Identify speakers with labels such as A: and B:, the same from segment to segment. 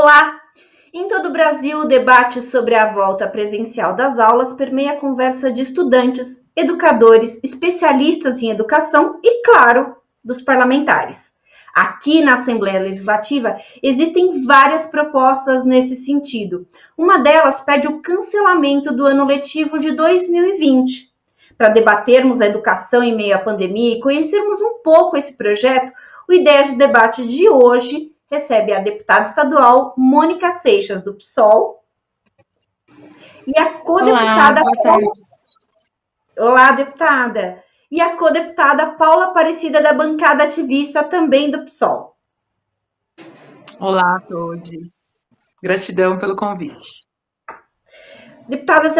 A: Olá! Em todo o Brasil, o debate sobre a volta presencial das aulas permeia a conversa de estudantes, educadores, especialistas em educação e, claro, dos parlamentares. Aqui na Assembleia Legislativa existem várias propostas nesse sentido. Uma delas pede o cancelamento do ano letivo de 2020. Para debatermos a educação em meio à pandemia e conhecermos um pouco esse projeto, o Ideia de Debate de hoje recebe a deputada estadual Mônica Seixas, do PSOL, e a co-deputada... Olá, deputada! E a co-deputada Paula Aparecida, da bancada ativista, também do PSOL.
B: Olá a todos. Gratidão pelo convite.
A: Deputadas,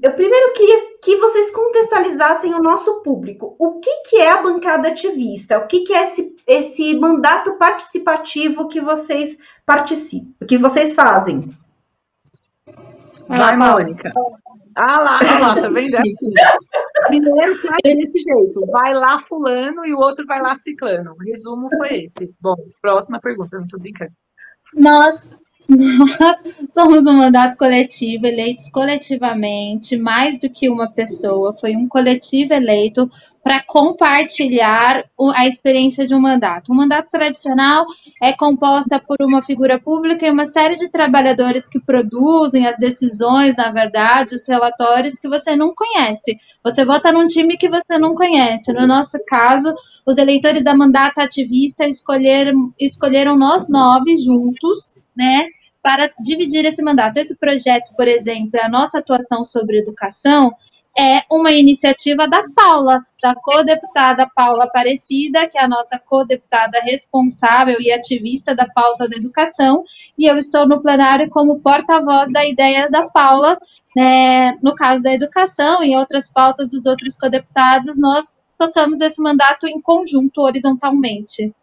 A: eu primeiro queria que vocês contextualizassem o nosso público. O que é a bancada ativista? O que é esse mandato participativo que vocês participam, que vocês fazem?
B: Vai, Mônica. Lá, tá vendo? Primeiro que é desse jeito, vai lá fulano e o outro vai lá ciclano. O resumo foi esse. Bom, próxima pergunta, não tô brincando.
C: Nós somos um mandato coletivo, eleitos coletivamente, mais do que uma pessoa, foi um coletivo eleito para compartilhar a experiência de um mandato. Um mandato tradicional é composta por uma figura pública e uma série de trabalhadores que produzem as decisões, na verdade, os relatórios que você não conhece. Você vota num time que você não conhece. No nosso caso, os eleitores da mandata ativista escolheram nós 9 juntos, né, para dividir esse mandato. Esse projeto, por exemplo, a nossa atuação sobre educação, é uma iniciativa da Paula, da co-deputada Paula Aparecida, que é a nossa co-deputada responsável e ativista da pauta da educação, e eu estou no plenário como porta-voz da ideia da Paula, no caso da educação, e em outras pautas dos outros co-deputados, nós tocamos esse mandato em conjunto, horizontalmente.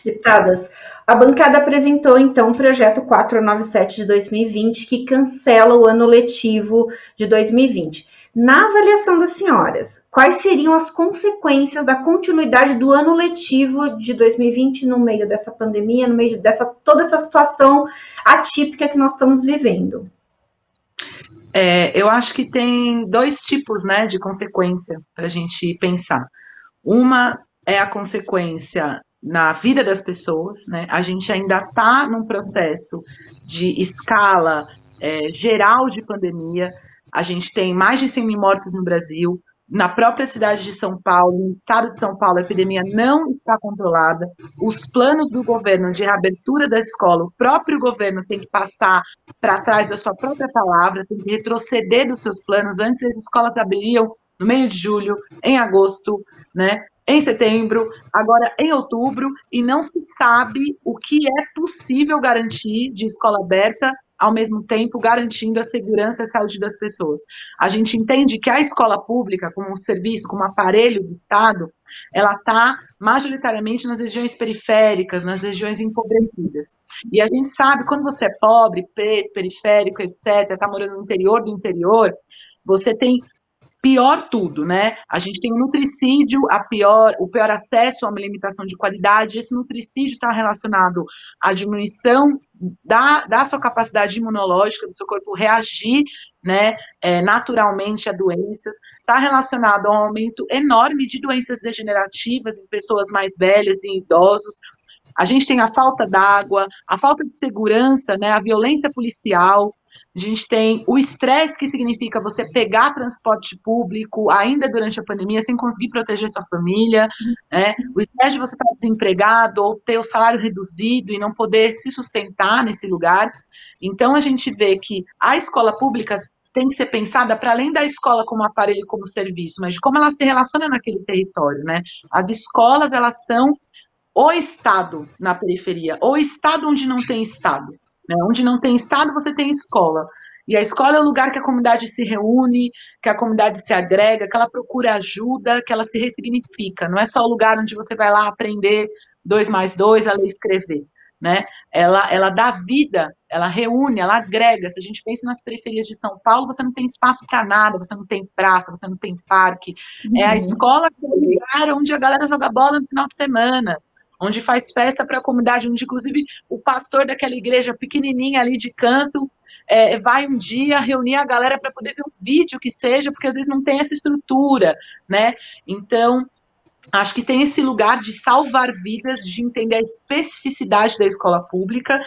A: Deputadas, a bancada apresentou, então, o projeto 497 de 2020, que cancela o ano letivo de 2020. Na avaliação das senhoras, quais seriam as consequências da continuidade do ano letivo de 2020 no meio dessa pandemia, no meio dessa toda essa situação atípica que nós estamos vivendo?
B: Eu acho que tem 2 tipos, né, de consequência para a gente pensar. Uma é a consequência na vida das pessoas, né? A gente ainda está num processo de escala geral de pandemia. A gente tem mais de 100 mil mortos no Brasil. Na própria cidade de São Paulo, no estado de São Paulo, a epidemia não está controlada. Os planos do governo de reabertura da escola, o próprio governo tem que passar para trás da sua própria palavra, tem que retroceder dos seus planos. Antes as escolas abririam no meio de julho, em agosto, né? Em setembro, agora em outubro, e não se sabe o que é possível garantir de escola aberta, ao mesmo tempo garantindo a segurança e a saúde das pessoas. A gente entende que a escola pública, como um serviço, como um aparelho do Estado, ela está majoritariamente nas regiões periféricas, nas regiões empobrecidas. E a gente sabe, quando você é pobre, preto, periférico, etc., está morando no interior do interior, você tem pior tudo, né? A gente tem o nutricídio, o pior acesso a uma alimentação de qualidade. Esse nutricídio está relacionado à diminuição da sua capacidade imunológica, do seu corpo reagir, né, naturalmente a doenças. Está relacionado a um aumento enorme de doenças degenerativas em pessoas mais velhas e em idosos. A gente tem a falta d'água, a falta de segurança, né, a violência policial. A gente tem o estresse, que significa você pegar transporte público ainda durante a pandemia sem conseguir proteger sua família, né? O estresse de você estar desempregado ou ter o salário reduzido e não poder se sustentar nesse lugar. Então a gente vê que a escola pública tem que ser pensada para além da escola como aparelho, como serviço, mas de como ela se relaciona naquele território, né? As escolas, elas são o Estado na periferia, ou Estado onde não tem Estado. Onde não tem Estado, você tem escola. E a escola é o lugar que a comunidade se reúne, que a comunidade se agrega, que ela procura ajuda, que ela se ressignifica. Não é só o lugar onde você vai lá aprender 2 mais 2, a ler e escrever. Né? Ela dá vida, ela reúne, ela agrega. Se a gente pensa nas periferias de São Paulo, você não tem espaço para nada, você não tem praça, você não tem parque. É a escola que é o lugar onde a galera joga bola no final de semana, onde faz festa para a comunidade, onde inclusive o pastor daquela igreja pequenininha ali de canto vai um dia reunir a galera para poder ver um vídeo que seja, porque às vezes não tem essa estrutura, né? Então, acho que tem esse lugar de salvar vidas, de entender a especificidade da escola pública,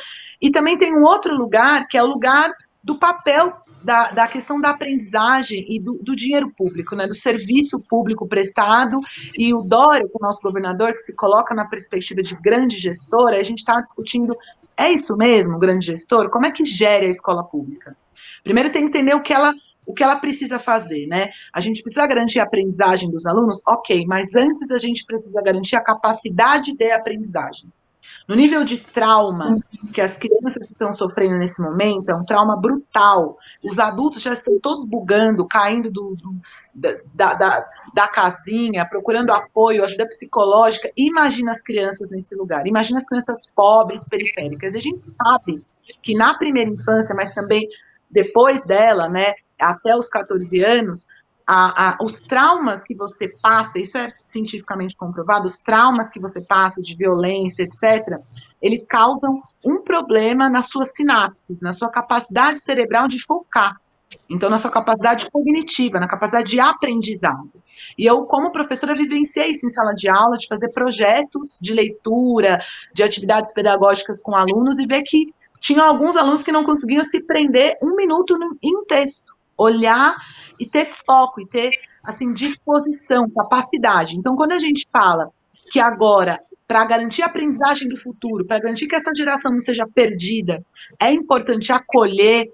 B: e também tem um outro lugar, que é o lugar do papel da questão da aprendizagem e do dinheiro público, né, do serviço público prestado, e o Dória, o nosso governador, que se coloca na perspectiva de grande gestor, a gente está discutindo, é isso mesmo, grande gestor? Como é que gere a escola pública? Primeiro tem que entender o que ela precisa fazer, né? A gente precisa garantir a aprendizagem dos alunos? Ok, mas antes a gente precisa garantir a capacidade de aprendizagem. No nível de trauma que as crianças estão sofrendo nesse momento, é um trauma brutal. Os adultos já estão todos bugando, caindo da casinha, procurando apoio, ajuda psicológica. Imagina as crianças nesse lugar. Imagina as crianças pobres, periféricas. E a gente sabe que na primeira infância, mas também depois dela, né, até os 14 anos, os traumas que você passa, isso é cientificamente comprovado, os traumas que você passa de violência, etc., eles causam um problema nas suas sinapses, na sua capacidade cerebral de focar. Então, na sua capacidade cognitiva, na capacidade de aprendizado. E eu, como professora, vivenciei isso em sala de aula, de fazer projetos de leitura, de atividades pedagógicas com alunos, e ver que tinham alguns alunos que não conseguiam se prender um minuto em um texto. Olhar e ter foco, e ter, assim, disposição, capacidade. Então, quando a gente fala que agora, para garantir a aprendizagem do futuro, para garantir que essa geração não seja perdida, é importante acolher,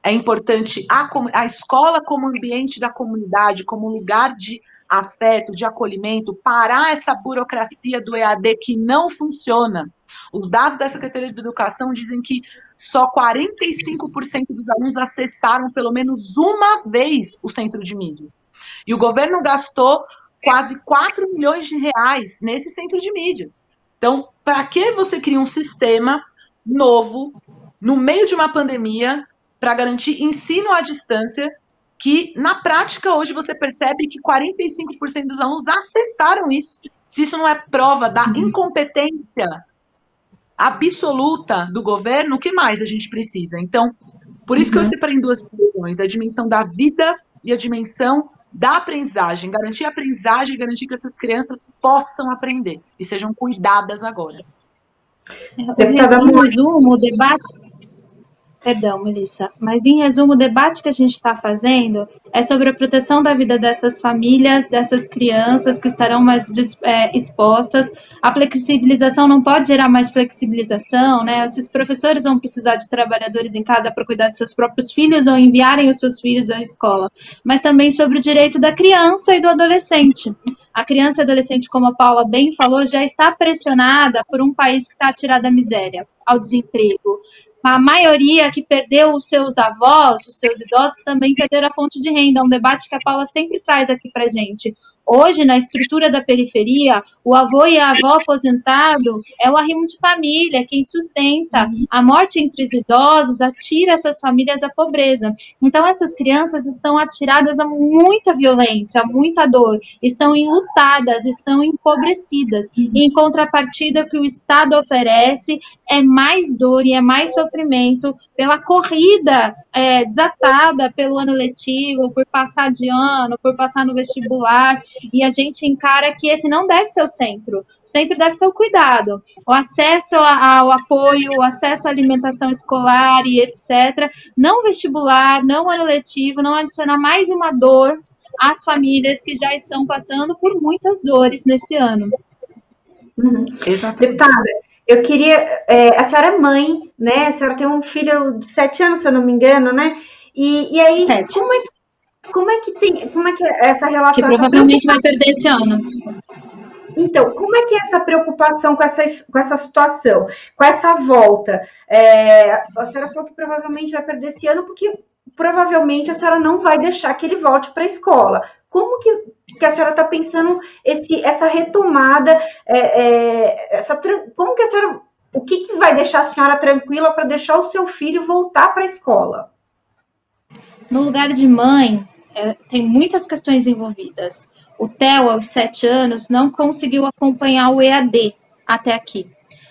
B: é importante a escola como ambiente da comunidade, como lugar de afeto, de acolhimento, parar essa burocracia do EAD que não funciona. Os dados da Secretaria de Educação dizem que só 45% dos alunos acessaram pelo menos uma vez o centro de mídias. E o governo gastou quase 4 milhões de reais nesse centro de mídias. Então, para que você cria um sistema novo, no meio de uma pandemia, para garantir ensino à distância, que na prática hoje você percebe que 45% dos alunos acessaram isso? Se isso não é prova da incompetência absoluta do governo, o que mais a gente precisa? Então, por isso que eu separei em duas dimensões, a dimensão da vida e a dimensão da aprendizagem, garantir a aprendizagem e garantir que essas crianças possam aprender e sejam cuidadas agora.
C: Em resumo, o debate... Perdão, Melissa, mas em resumo, o debate que a gente está fazendo é sobre a proteção da vida dessas famílias, dessas crianças que estarão mais expostas. A flexibilização não pode gerar mais flexibilização, né? Os professores vão precisar de trabalhadores em casa para cuidar de seus próprios filhos ou enviarem os seus filhos à escola, mas também sobre o direito da criança e do adolescente. A criança e adolescente, como a Paula bem falou, já está pressionada por um país que está atirado à miséria, ao desemprego. A maioria que perdeu os seus avós, os seus idosos, também perderam a fonte de renda. É um debate que a Paula sempre traz aqui para a gente. Hoje, na estrutura da periferia, o avô e a avó aposentado é o arrimo de família, quem sustenta. A morte entre os idosos atira essas famílias à pobreza. Então, essas crianças estão atiradas a muita violência, a muita dor, estão enlutadas, estão empobrecidas. E, em contrapartida, o que o Estado oferece é mais dor e é mais sofrimento pela corrida desatada pelo ano letivo, por passar de ano, por passar no vestibular. E a gente encara que esse não deve ser o centro. O centro deve ser o cuidado, o acesso ao apoio, o acesso à alimentação escolar e etc. Não vestibular, não ano letivo, não adicionar mais uma dor às famílias que já estão passando por muitas dores nesse ano.
A: Deputada, eu queria... a senhora é mãe, né? A senhora tem um filho de 7 anos, se eu não me engano, né? E aí,
C: 7.
A: Como é que é essa relação?
C: Que provavelmente vai perder esse ano.
A: Então, como é que é essa preocupação com essa situação, com essa volta? A senhora falou que provavelmente vai perder esse ano, porque provavelmente a senhora não vai deixar que ele volte para a escola. Como que a senhora está pensando essa retomada? Como que a senhora... O que vai deixar a senhora tranquila para deixar o seu filho voltar para a escola?
C: No lugar de mãe, tem muitas questões envolvidas. O Theo, aos 7 anos, não conseguiu acompanhar o EAD. até aqui.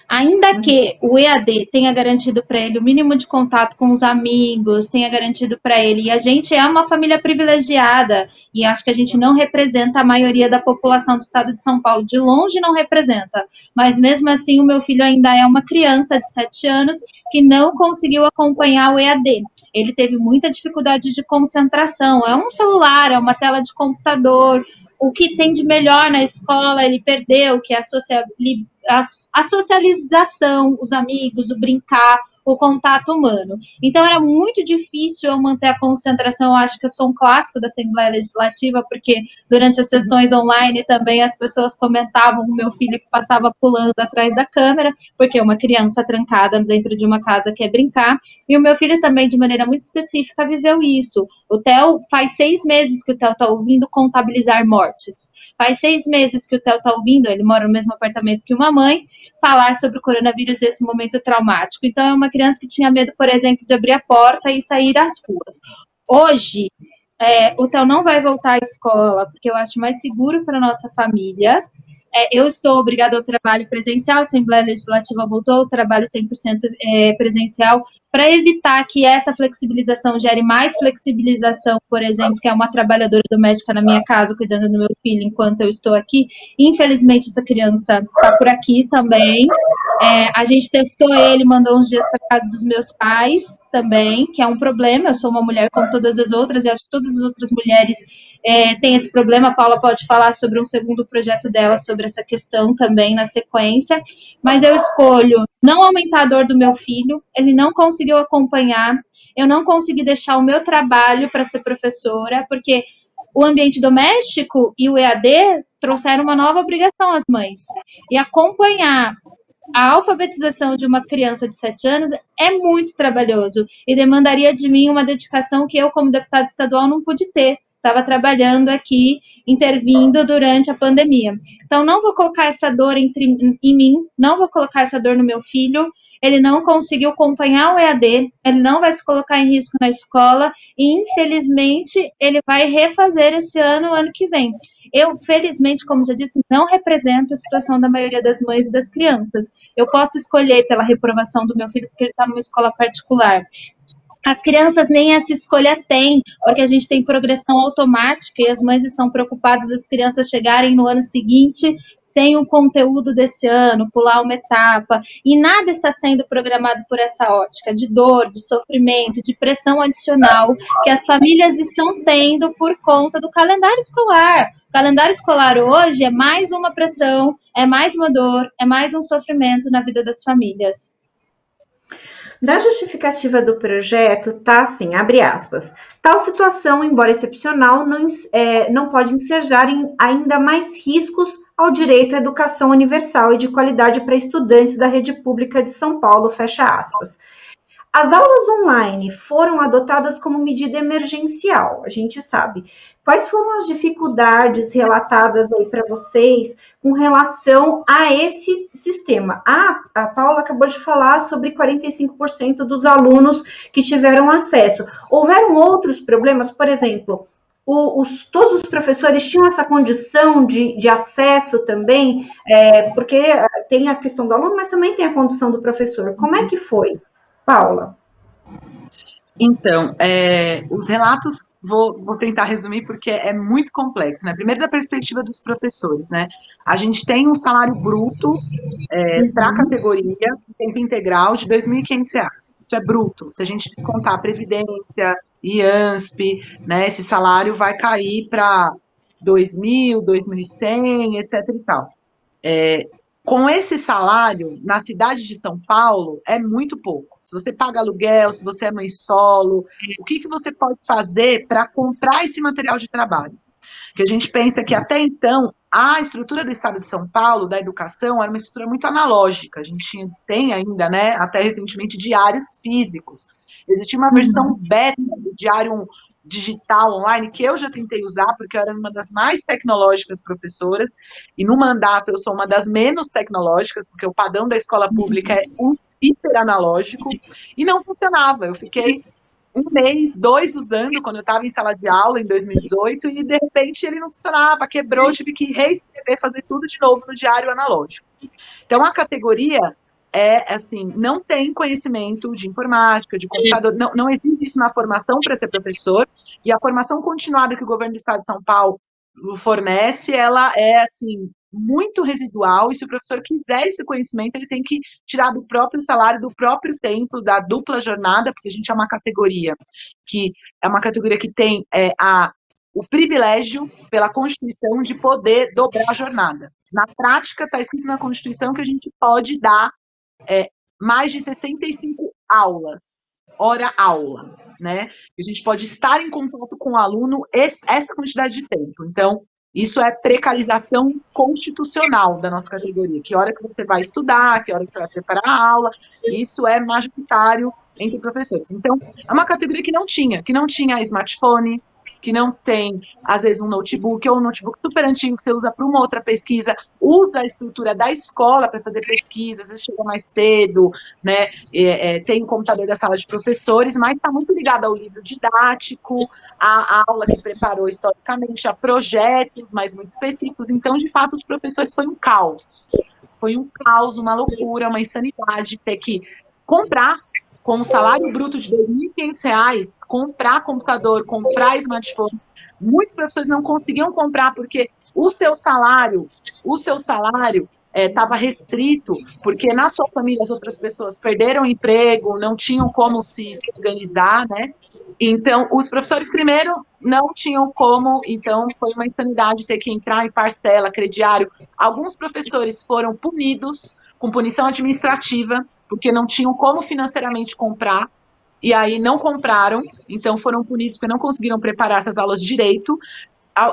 C: Ainda que o EAD tenha garantido para ele o mínimo de contato com os amigos, tenha garantido para ele, e a gente é uma família privilegiada, e acho que a gente não representa a maioria da população do estado de São Paulo, de longe não representa, mas mesmo assim o meu filho ainda é uma criança de 7 anos que não conseguiu acompanhar o EAD. Ele teve muita dificuldade de concentração, é um celular, é uma tela de computador, o que tem de melhor na escola ele perdeu, que é a socialização, os amigos, o brincar, o contato humano. Então era muito difícil eu manter a concentração. Eu acho que eu sou um clássico da Assembleia Legislativa, porque durante as sessões online também as pessoas comentavam o meu filho que passava pulando atrás da câmera, porque é uma criança trancada dentro de uma casa quer brincar, e o meu filho também, de maneira muito específica, viveu isso. O Theo, faz 6 meses que o Theo está ouvindo contabilizar mortes. Faz 6 meses que o Theo está ouvindo, ele mora no mesmo apartamento que uma mãe, falar sobre o coronavírus nesse momento traumático. Então é uma criança que tinha medo, por exemplo, de abrir a porta e sair às ruas. Hoje, o Theo não vai voltar à escola, porque eu acho mais seguro para a nossa família. Eu estou obrigada ao trabalho presencial, a Assembleia Legislativa voltou ao trabalho 100% presencial, para evitar que essa flexibilização gere mais flexibilização, por exemplo, que é uma trabalhadora doméstica na minha casa, cuidando do meu filho enquanto eu estou aqui. Infelizmente, essa criança está por aqui também. A gente testou ele, mandou uns dias para casa dos meus pais também, que é um problema. Eu sou uma mulher como todas as outras, e acho que todas as outras mulheres têm esse problema. A Paula pode falar sobre um segundo projeto dela, sobre essa questão também na sequência, mas eu escolho não aumentar a dor do meu filho, ele não conseguiu acompanhar, eu não consegui deixar o meu trabalho para ser professora, porque o ambiente doméstico e o EAD trouxeram uma nova obrigação às mães, e acompanhar a alfabetização de uma criança de 7 anos é muito trabalhoso e demandaria de mim uma dedicação que eu, como deputada estadual, não pude ter. Estava trabalhando aqui, intervindo durante a pandemia. Então, não vou colocar essa dor em mim, não vou colocar essa dor no meu filho. Ele não conseguiu acompanhar o EAD, ele não vai se colocar em risco na escola e, infelizmente, ele vai refazer esse ano, o ano que vem. Eu, felizmente, como já disse, não represento a situação da maioria das mães e das crianças. Eu posso escolher pela reprovação do meu filho porque ele está numa escola particular. As crianças nem essa escolha têm, porque a gente tem progressão automática e as mães estão preocupadas das crianças chegarem no ano seguinte sem o conteúdo desse ano, pular uma etapa, e nada está sendo programado por essa ótica de dor, de sofrimento, de pressão adicional que as famílias estão tendo por conta do calendário escolar. O calendário escolar hoje é mais uma pressão, é mais uma dor, é mais um sofrimento na vida das famílias.
A: Na justificativa do projeto, tá assim, abre aspas, tal situação, embora excepcional, não pode ensejar ainda mais riscos ao direito à educação universal e de qualidade para estudantes da rede pública de São Paulo, fecha aspas. As aulas online foram adotadas como medida emergencial, a gente sabe. Quais foram as dificuldades relatadas aí para vocês com relação a esse sistema? A Paula acabou de falar sobre 45% dos alunos que tiveram acesso. Houveram outros problemas, por exemplo, todos os professores tinham essa condição de acesso também, porque tem a questão do aluno, mas também tem a condição do professor. Como é que foi, Paula?
B: Então, os relatos, vou tentar resumir porque é muito complexo, né? Primeiro, da perspectiva dos professores, né? A gente tem um salário bruto para a categoria, tempo integral, de R$ 2.500. Isso é bruto. Se a gente descontar a Previdência, IANSP, né? Esse salário vai cair para R$ 2.000, R$ 2.100, etc. e tal. Com esse salário, na cidade de São Paulo, é muito pouco. Se você paga aluguel, se você é mãe solo, o que você pode fazer para comprar esse material de trabalho? Porque a gente pensa que até então, a estrutura do estado de São Paulo, da educação, era uma estrutura muito analógica. A gente tem ainda, né, até recentemente, diários físicos. Existia uma versão beta do diário digital online, que eu já tentei usar, porque eu era uma das mais tecnológicas professoras, e no mandato eu sou uma das menos tecnológicas, porque o padrão da escola pública é hiper analógico, e não funcionava. Eu fiquei um mês, 2 usando, quando eu estava em sala de aula, em 2018, e de repente ele não funcionava, quebrou, tive que reescrever, fazer tudo de novo no diário analógico. Então, a categoria é, assim, não tem conhecimento de informática, de computador, não existe isso na formação para ser professor, e a formação continuada que o governo do estado de São Paulo fornece, ela é, assim, muito residual, e se o professor quiser esse conhecimento, ele tem que tirar do próprio salário, do próprio tempo, da dupla jornada, porque a gente é uma categoria que tem o privilégio, pela Constituição, de poder dobrar a jornada. Na prática, está escrito na Constituição que a gente pode dar mais de 65 aulas, hora-aula, né? A gente pode estar em contato com o aluno essa quantidade de tempo. Então, isso é precarização constitucional da nossa categoria. Que hora que você vai estudar, que hora que você vai preparar a aula, isso é majoritário entre professores. Então, é uma categoria que não tinha smartphone, que não tem, às vezes, um notebook, ou um notebook super antigo que você usa para uma outra pesquisa, usa a estrutura da escola para fazer pesquisa, às vezes chega mais cedo, né, tem o computador da sala de professores, mas está muito ligado ao livro didático, à aula que preparou historicamente, a projetos mais muito específicos. Então, de fato, os professores foi um caos, uma loucura, uma insanidade ter que comprar com um salário bruto de R$ 2.500, comprar computador, comprar smartphone. Muitos professores não conseguiam comprar porque o seu salário estava restrito, porque na sua família as outras pessoas perderam o emprego, não tinham como se organizar, né? Então, os professores, primeiro, não tinham como, então foi uma insanidade ter que entrar em parcela, crediário. Alguns professores foram punidos com punição administrativa, porque não tinham como financeiramente comprar, e aí não compraram, então foram punidos porque não conseguiram preparar essas aulas direito.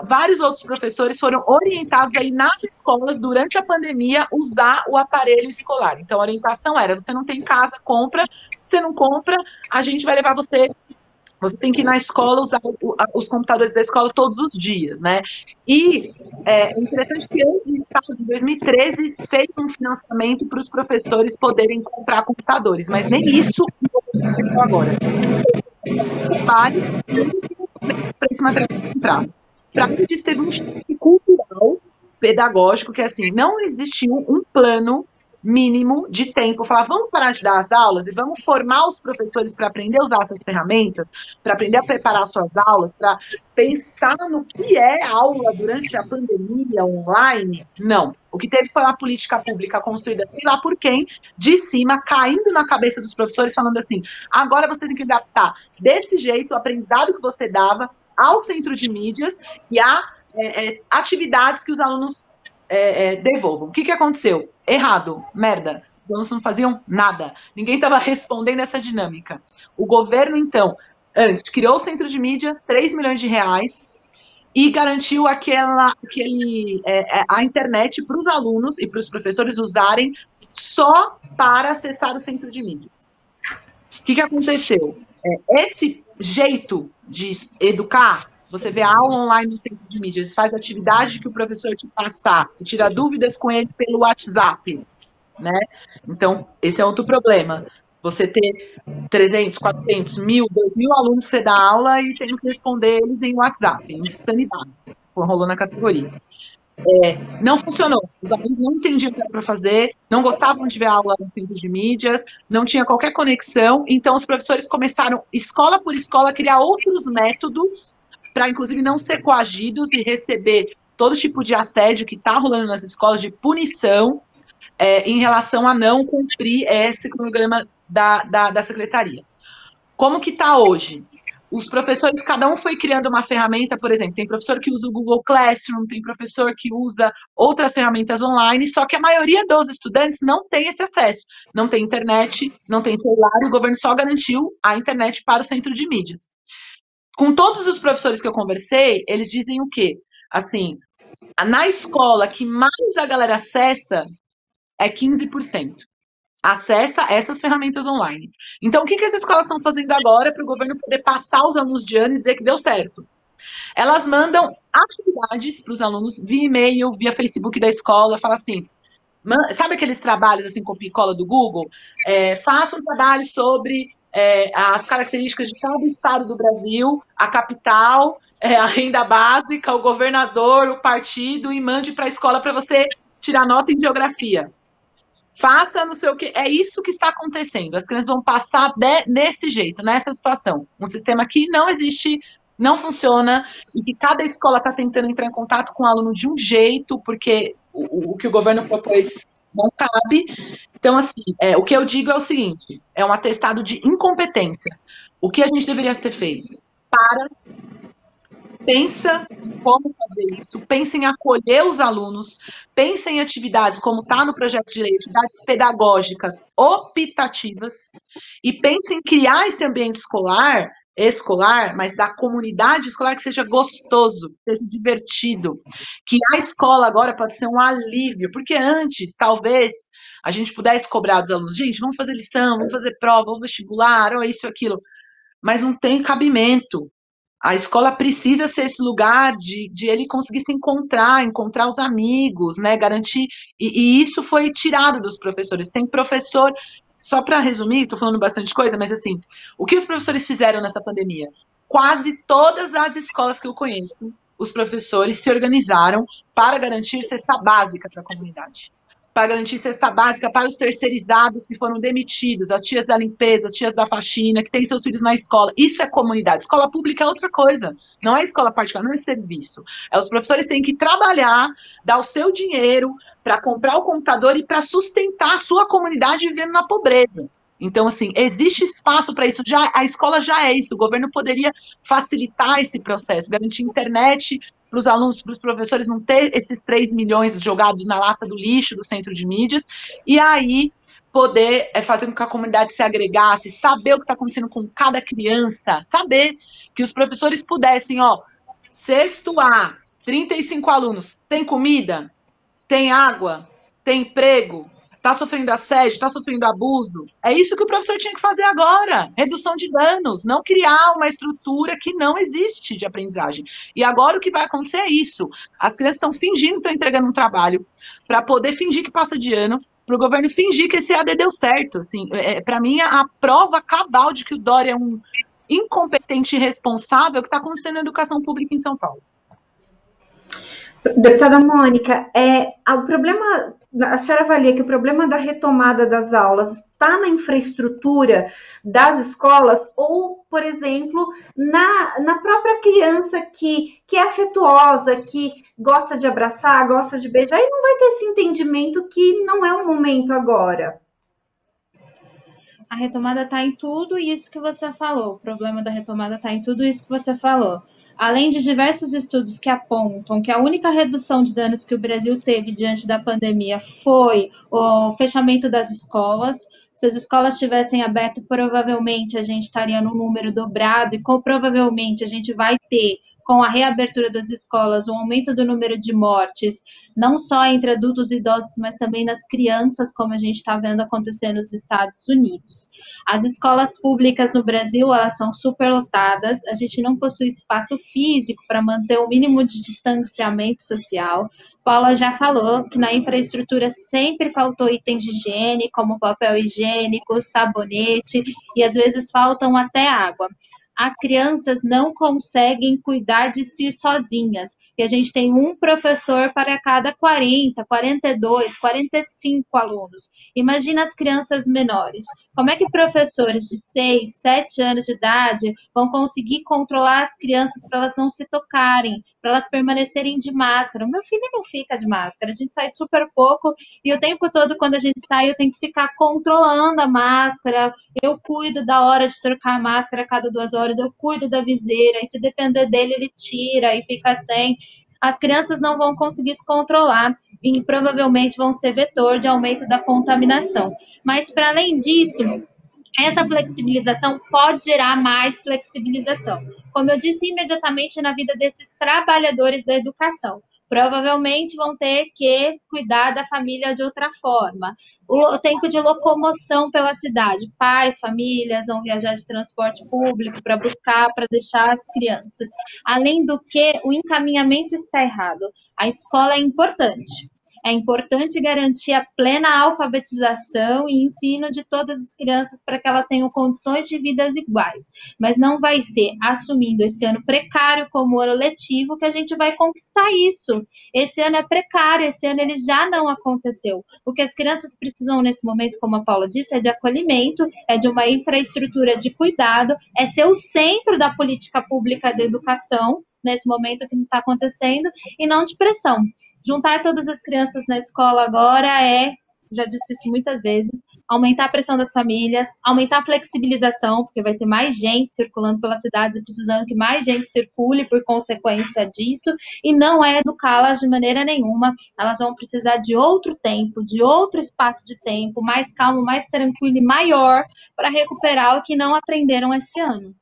B: Vários outros professores foram orientados aí nas escolas, durante a pandemia, usar o aparelho escolar. Então, a orientação era, você não tem casa, compra, você não compra, a gente vai levar você tem que ir na escola usar os computadores da escola todos os dias, né? E é interessante que antes do Estado, em 2013, fez um financiamento para os professores poderem comprar computadores, mas nem isso aconteceu agora. Para esse material comprar. Para mim, disso teve um choque cultural, pedagógico, que assim, não existiu um plano mínimo de tempo, falar, vamos parar de dar as aulas e vamos formar os professores para aprender a usar essas ferramentas, para aprender a preparar suas aulas, para pensar no que é aula durante a pandemia online. Não. O que teve foi uma política pública construída, sei lá por quem, de cima, caindo na cabeça dos professores, falando assim, agora você tem que adaptar desse jeito o aprendizado que você dava ao centro de mídias e a atividades que os alunos devolvam. O que aconteceu? Errado, merda. Os alunos não faziam nada. Ninguém estava respondendo essa dinâmica. O governo, então, antes, criou o centro de mídia, 3 milhões de reais, e garantiu a internet para os alunos e para os professores usarem só para acessar o centro de mídias. O que aconteceu? Esse jeito de educar, você vê a aula online no centro de mídias, faz atividade que o professor te passar, tira dúvidas com ele pelo WhatsApp, né? Então, esse é outro problema. Você ter 300, 400, 1.000, 2.000 alunos que você dá aula e tem que responder eles em WhatsApp, insanidade, rolou na categoria. Não funcionou, os alunos não entendiam o que era para fazer, não gostavam de ver aula no centro de mídias, não tinha qualquer conexão, então os professores começaram, escola por escola, a criar outros métodos para, inclusive, não ser coagidos e receber todo tipo de assédio que está rolando nas escolas, de punição, em relação a não cumprir esse cronograma da secretaria. Como que está hoje? Os professores, cada um foi criando uma ferramenta, por exemplo, tem professor que usa o Google Classroom, tem professor que usa outras ferramentas online, só que a maioria dos estudantes não tem esse acesso. Não tem internet, não tem celular, e o governo só garantiu a internet para o centro de mídias. Com todos os professores que eu conversei, eles dizem o quê? Assim, na escola que mais a galera acessa é 15%. Acessa essas ferramentas online. Então, o que as escolas estão fazendo agora para o governo poder passar os alunos de ano e dizer que deu certo? Elas mandam atividades para os alunos via e-mail, via Facebook da escola, fala assim, sabe aqueles trabalhos assim, copia e cola do Google? Faça um trabalho sobre as características de cada estado do Brasil, a capital, a renda básica, o governador, o partido, e mande para a escola para você tirar nota em geografia. Faça não sei o que. É isso que está acontecendo. As crianças vão passar nesse jeito, nessa situação. Um sistema que não existe, não funciona, e que cada escola está tentando entrar em contato com o aluno de um jeito, porque o que o governo propôs não cabe. Então, assim, o que eu digo é o seguinte: é um atestado de incompetência. O que a gente deveria ter feito? Pensa em como fazer isso, pensa em acolher os alunos, pensa em atividades, como está no projeto de lei, atividades pedagógicas optativas, e pensa em criar esse ambiente escolar, mas da comunidade escolar, que seja gostoso, que seja divertido, que a escola agora pode ser um alívio, porque antes, talvez, a gente pudesse cobrar dos alunos, gente, vamos fazer lição, vamos fazer prova, vamos vestibular, ou isso, aquilo, mas não tem cabimento. A escola precisa ser esse lugar de ele conseguir se encontrar os amigos, né, garantir, e isso foi tirado dos professores. Tem professor, só para resumir, estou falando bastante coisa, mas assim, o que os professores fizeram nessa pandemia? Quase todas as escolas que eu conheço, os professores se organizaram para garantir cesta básica para a comunidade, para garantir cesta básica para os terceirizados que foram demitidos, as tias da limpeza, as tias da faxina, que têm seus filhos na escola. Isso é comunidade. Escola pública é outra coisa. Não é escola particular, não é serviço. Os professores têm que trabalhar, dar o seu dinheiro para comprar o computador e para sustentar a sua comunidade vivendo na pobreza. Então, assim, existe espaço para isso. A escola já é isso. O governo poderia facilitar esse processo, garantir internet para os alunos, para os professores não ter esses 3 milhões jogados na lata do lixo do centro de mídias, e aí poder fazer com que a comunidade se agregasse, saber o que está acontecendo com cada criança, saber que os professores pudessem, sexto A, 35 alunos, tem comida, tem água, tem emprego, está sofrendo assédio, está sofrendo abuso. É isso que o professor tinha que fazer agora. Redução de danos, não criar uma estrutura que não existe de aprendizagem. E agora o que vai acontecer é isso. As crianças estão fingindo que estão entregando um trabalho para poder fingir que passa de ano, para o governo fingir que esse AD deu certo. Assim, para mim, a prova cabal de que o Dória é um incompetente e irresponsável que está acontecendo na educação pública em São Paulo.
A: Deputada Mônica, o problema, a senhora avalia que o problema da retomada das aulas está na infraestrutura das escolas ou, por exemplo, na própria criança que é afetuosa, que gosta de abraçar, gosta de beijar, e não vai ter esse entendimento que não é o momento agora?
C: A retomada está em tudo isso que você falou. O problema da retomada está em tudo isso que você falou. Além de diversos estudos que apontam que a única redução de danos que o Brasil teve diante da pandemia foi o fechamento das escolas. Se as escolas tivessem aberto, provavelmente a gente estaria no número dobrado e provavelmente a gente vai ter, com a reabertura das escolas, um aumento do número de mortes, não só entre adultos e idosos, mas também nas crianças, como a gente está vendo acontecer nos Estados Unidos. As escolas públicas no Brasil, elas são superlotadas, a gente não possui espaço físico para manter o mínimo de distanciamento social. Paula já falou que na infraestrutura sempre faltou itens de higiene, como papel higiênico, sabonete, e às vezes faltam até água. As crianças não conseguem cuidar de si sozinhas. E a gente tem um professor para cada 40, 42, 45 alunos. Imagina as crianças menores. Como é que professores de 6, 7 anos de idade vão conseguir controlar as crianças para elas não se tocarem, para elas permanecerem de máscara? O meu filho não fica de máscara, a gente sai super pouco e o tempo todo, quando a gente sai, eu tenho que ficar controlando a máscara. Eu cuido da hora de trocar a máscara a cada 2 horas, eu cuido da viseira, e se depender dele, ele tira e fica sem. As crianças não vão conseguir se controlar e provavelmente vão ser vetor de aumento da contaminação. Mas, para além disso, essa flexibilização pode gerar mais flexibilização. Como eu disse, imediatamente na vida desses trabalhadores da educação. Provavelmente vão ter que cuidar da família de outra forma. O tempo de locomoção pela cidade. Pais, famílias vão viajar de transporte público para buscar, para deixar as crianças. Além do que, o encaminhamento está errado. A escola é importante. É importante garantir a plena alfabetização e ensino de todas as crianças para que elas tenham condições de vidas iguais. Mas não vai ser assumindo esse ano precário como ano letivo que a gente vai conquistar isso. Esse ano é precário, esse ano ele já não aconteceu. O que as crianças precisam nesse momento, como a Paula disse, é de acolhimento, é de uma infraestrutura de cuidado, é ser o centro da política pública da educação, nesse momento que está acontecendo, e não de pressão. Juntar todas as crianças na escola agora já disse isso muitas vezes, aumentar a pressão das famílias, aumentar a flexibilização, porque vai ter mais gente circulando pelas cidades e precisando que mais gente circule por consequência disso, e não é educá-las de maneira nenhuma. Elas vão precisar de outro tempo, de outro espaço de tempo, mais calmo, mais tranquilo e maior, para recuperar o que não aprenderam esse ano.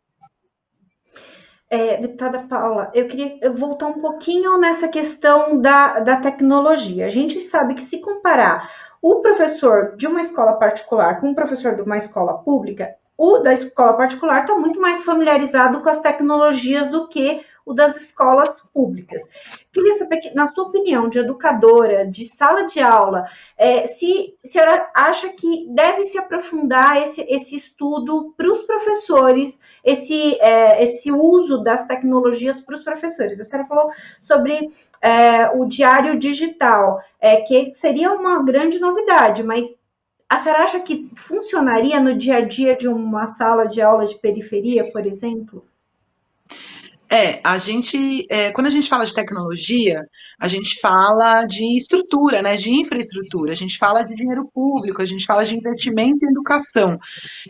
A: Deputada Paula, eu queria voltar um pouquinho nessa questão da tecnologia. A gente sabe que se comparar o professor de uma escola particular com o professor de uma escola pública, o da escola particular está muito mais familiarizado com as tecnologias do que o das escolas públicas. Queria saber, na sua opinião, de educadora, de sala de aula, se a senhora acha que deve se aprofundar esse estudo para os professores, esse uso das tecnologias para os professores. A senhora falou sobre o diário digital, que seria uma grande novidade, mas a senhora acha que funcionaria no dia a dia de uma sala de aula de periferia, por exemplo?
B: Quando a gente fala de tecnologia, a gente fala de estrutura, né, de infraestrutura, a gente fala de dinheiro público, a gente fala de investimento em educação.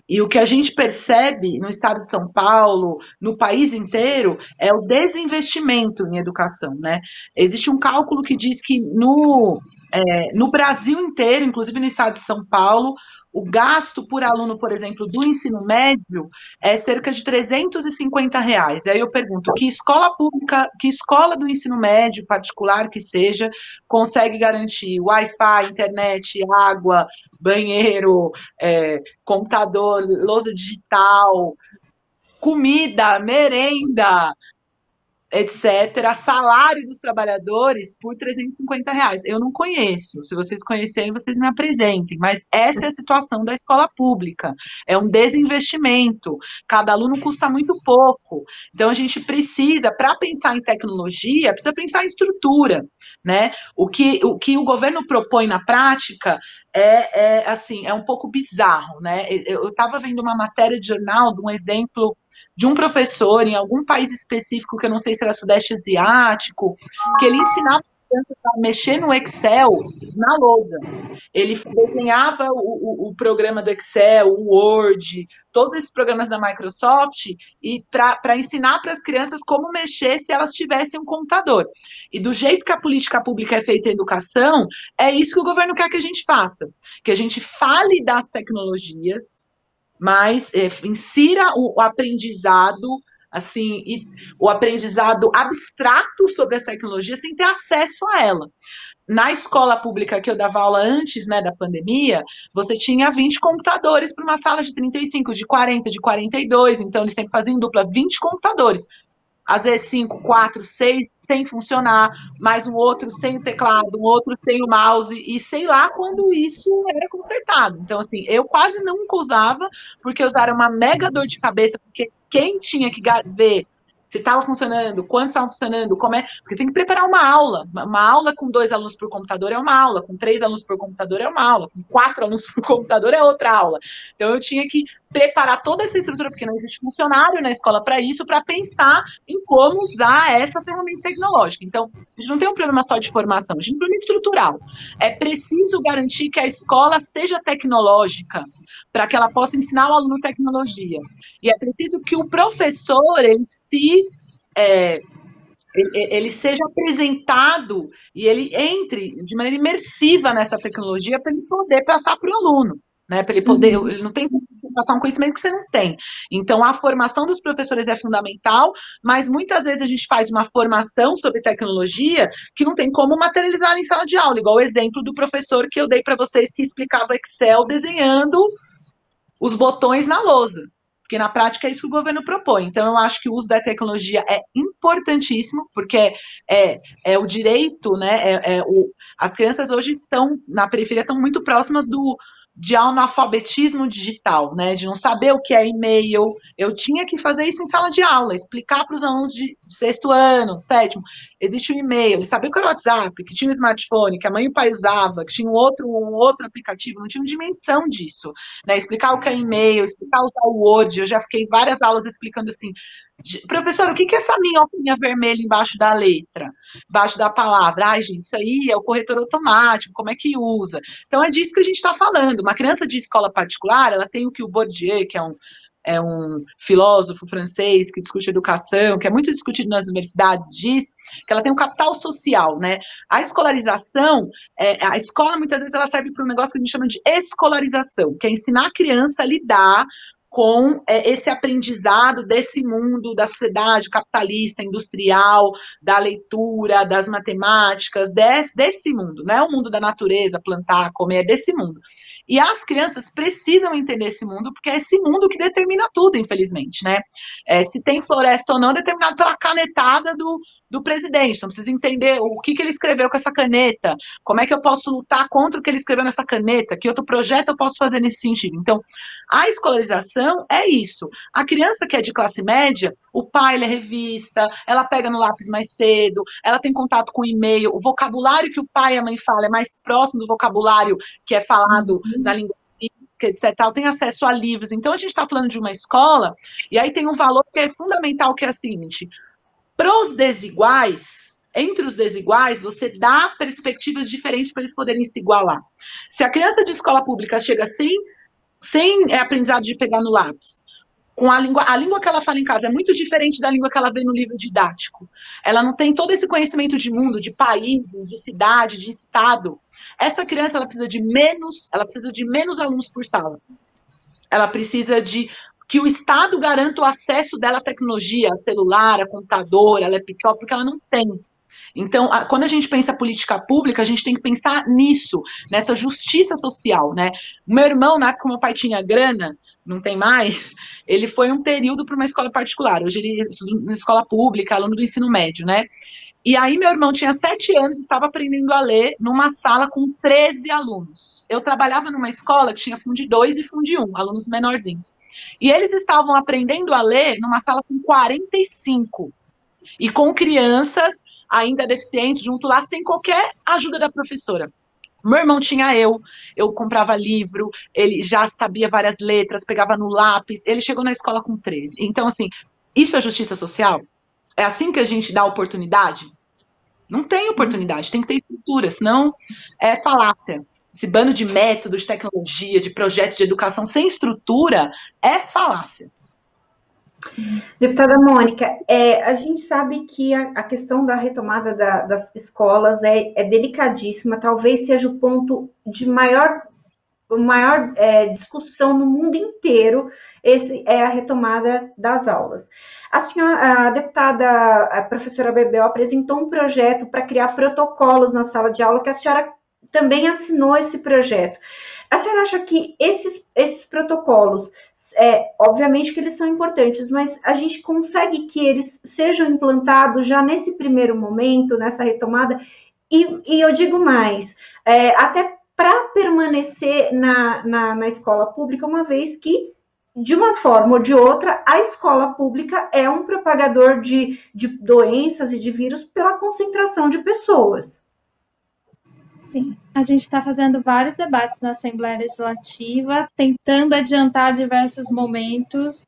B: E o que a gente percebe no estado de São Paulo, no país inteiro, é o desinvestimento em educação, né? Existe um cálculo que diz que no Brasil inteiro, inclusive no estado de São Paulo, o gasto por aluno, por exemplo, do ensino médio é cerca de R$350. E aí eu pergunto, que escola pública, que escola do ensino médio particular que seja, consegue garantir Wi-Fi, internet, água, banheiro, computador, lousa digital, comida, merenda, etc., salário dos trabalhadores por R$350. Eu não conheço. Se vocês conhecerem, vocês me apresentem. Mas essa é a situação da escola pública. É um desinvestimento. Cada aluno custa muito pouco. Então, a gente precisa, para pensar em tecnologia, precisa pensar em estrutura, né? O que o governo propõe na prática é um pouco bizarro, né? Eu estava vendo uma matéria de jornal de um exemplo de um professor em algum país específico, que eu não sei se era Sudeste Asiático, que ele ensinava a mexer no Excel na lousa. Ele desenhava o programa do Excel, o Word, todos esses programas da Microsoft, e para ensinar para as crianças como mexer se elas tivessem um computador. E do jeito que a política pública é feita em educação, é isso que o governo quer que a gente faça, que a gente fale das tecnologias, mas insira o aprendizado, assim, o aprendizado abstrato sobre as tecnologias sem ter acesso a ela. Na escola pública que eu dava aula antes, né, da pandemia, você tinha 20 computadores para uma sala de 35, de 40, de 42, então eles sempre faziam dupla, 20 computadores. Às vezes 5, 4, 6 sem funcionar, mais um outro sem o teclado, um outro sem o mouse, e sei lá quando isso era consertado. Então, assim, eu quase nunca usava, porque usaram uma mega dor de cabeça, porque quem tinha que ver se estava funcionando, quando estava funcionando, como é... Porque você tem que preparar uma aula. Uma aula com 2 alunos por computador é uma aula, com 3 alunos por computador é uma aula, com 4 alunos por computador é outra aula. Então, eu tinha que preparar toda essa estrutura, porque não existe funcionário na escola para isso, para pensar em como usar essa ferramenta tecnológica. Então, a gente não tem um problema só de formação, a gente tem um problema estrutural. É preciso garantir que a escola seja tecnológica, para que ela possa ensinar o aluno tecnologia. E é preciso que o professor, ele seja apresentado e ele entre de maneira imersiva nessa tecnologia para ele poder passar para o aluno, né? Para ele poder, ele não tem que passar um conhecimento que você não tem. Então, a formação dos professores é fundamental, mas muitas vezes a gente faz uma formação sobre tecnologia que não tem como materializar em sala de aula, igual o exemplo do professor que eu dei para vocês que explicava Excel desenhando os botões na lousa, porque na prática é isso que o governo propõe. Então, eu acho que o uso da tecnologia é importantíssimo, porque é o direito, né? As crianças hoje estão na periferia, estão muito próximas de analfabetismo digital, né? De não saber o que é e-mail. Eu tinha que fazer isso em sala de aula, explicar para os alunos de sexto ano, sétimo. Existe o e-mail, eles sabiam que era o WhatsApp, que tinha um smartphone, que a mãe e o pai usavam, que tinha um outro aplicativo, não tinham dimensão disso, né? Explicar o que é e-mail, explicar usar o Word. Eu já fiquei várias aulas explicando assim, professor, o que é essa minhoquinha vermelha embaixo da letra, embaixo da palavra? Ai, gente, isso aí é o corretor automático, como é que usa? Então é disso que a gente está falando. Uma criança de escola particular, ela tem o que o Bourdieu, que é um filósofo francês que discute educação, que é muito discutido nas universidades, diz que ela tem um capital social, né? A escolarização, a escola muitas vezes ela serve para um negócio que a gente chama de escolarização, que é ensinar a criança a lidar com esse aprendizado desse mundo da sociedade capitalista, industrial, da leitura, das matemáticas, desse mundo, não é o mundo da natureza, plantar, comer, é desse mundo. E as crianças precisam entender esse mundo, porque é esse mundo que determina tudo, infelizmente, né? Se tem floresta ou não é determinado pela canetada do presidente. Então, precisa entender o que ele escreveu com essa caneta, como é que eu posso lutar contra o que ele escreveu nessa caneta, que outro projeto eu posso fazer nesse sentido. Então, a escolarização é isso. A criança que é de classe média, o pai lê revista, ela pega no lápis mais cedo, ela tem contato com o e-mail, o vocabulário que o pai e a mãe falam é mais próximo do vocabulário que é falado na língua etc, tem acesso a livros. Então, a gente está falando de uma escola, e aí tem um valor que é fundamental, que é o seguinte: para os desiguais, entre os desiguais, você dá perspectivas diferentes para eles poderem se igualar. Se a criança de escola pública chega sem aprendizado de pegar no lápis, com a língua que ela fala em casa é muito diferente da língua que ela vê no livro didático. Ela não tem todo esse conhecimento de mundo, de país, de cidade, de estado. Essa criança ela precisa de menos alunos por sala. Ela precisa de que o Estado garanta o acesso dela à tecnologia, a celular, a computador, a laptop, porque ela não tem. Então, quando a gente pensa política pública, a gente tem que pensar nisso, nessa justiça social, né? Meu irmão, na época que meu pai tinha grana, não tem mais, ele foi um período para uma escola particular. Hoje ele estuda na escola pública, aluno do ensino médio, né? E aí meu irmão tinha 7 anos, estava aprendendo a ler numa sala com 13 alunos. Eu trabalhava numa escola que tinha Fundi 2 e Fundi 1, alunos menorzinhos. E eles estavam aprendendo a ler numa sala com 45. E com crianças ainda deficientes junto lá, sem qualquer ajuda da professora. Meu irmão tinha eu comprava livro, ele já sabia várias letras, pegava no lápis, ele chegou na escola com 13. Então, assim, isso é justiça social? É assim que a gente dá oportunidade? Não tem oportunidade, tem que ter estrutura, senão é falácia. Esse bando de métodos, de tecnologia, de projetos de educação sem estrutura é falácia.
A: Deputada Mônica, a gente sabe que a questão da retomada das escolas é delicadíssima, talvez seja o ponto de maior discussão no mundo inteiro, esse é a retomada das aulas. A deputada, a professora Bebel, apresentou um projeto para criar protocolos na sala de aula, que a senhora também assinou esse projeto. A senhora acha que esses protocolos, obviamente que eles são importantes, mas a gente consegue que eles sejam implantados já nesse primeiro momento, nessa retomada? E eu digo mais, até para permanecer na escola pública, uma vez que, de uma forma ou de outra, a escola pública é um propagador de doenças e de vírus pela concentração de pessoas.
C: Sim, a gente está fazendo vários debates na Assembleia Legislativa, tentando adiantar diversos momentos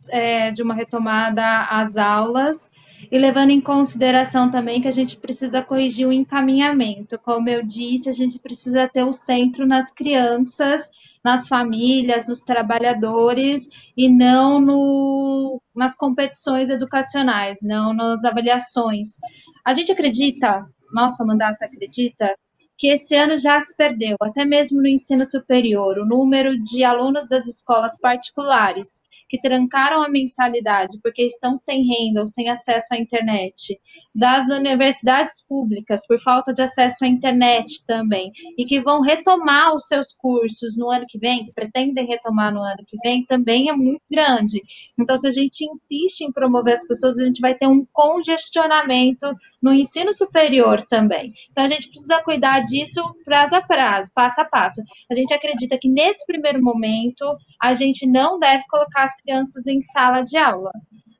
C: de uma retomada às aulas, e levando em consideração também que a gente precisa corrigir o encaminhamento. Como eu disse, a gente precisa ter o centro nas crianças, nas famílias, nos trabalhadores, e não nas competições educacionais, não nas avaliações. A gente acredita, nosso mandato acredita, que esse ano já se perdeu, até mesmo no ensino superior, o número de alunos das escolas particulares que trancaram a mensalidade porque estão sem renda ou sem acesso à internet, das universidades públicas por falta de acesso à internet também, e que vão retomar os seus cursos no ano que vem, que pretendem retomar no ano que vem, também é muito grande. Então, se a gente insiste em promover as pessoas, a gente vai ter um congestionamento no ensino superior também. Então, a gente precisa cuidar disso prazo a prazo, passo a passo. A gente acredita que nesse primeiro momento a gente não deve colocar as crianças em sala de aula.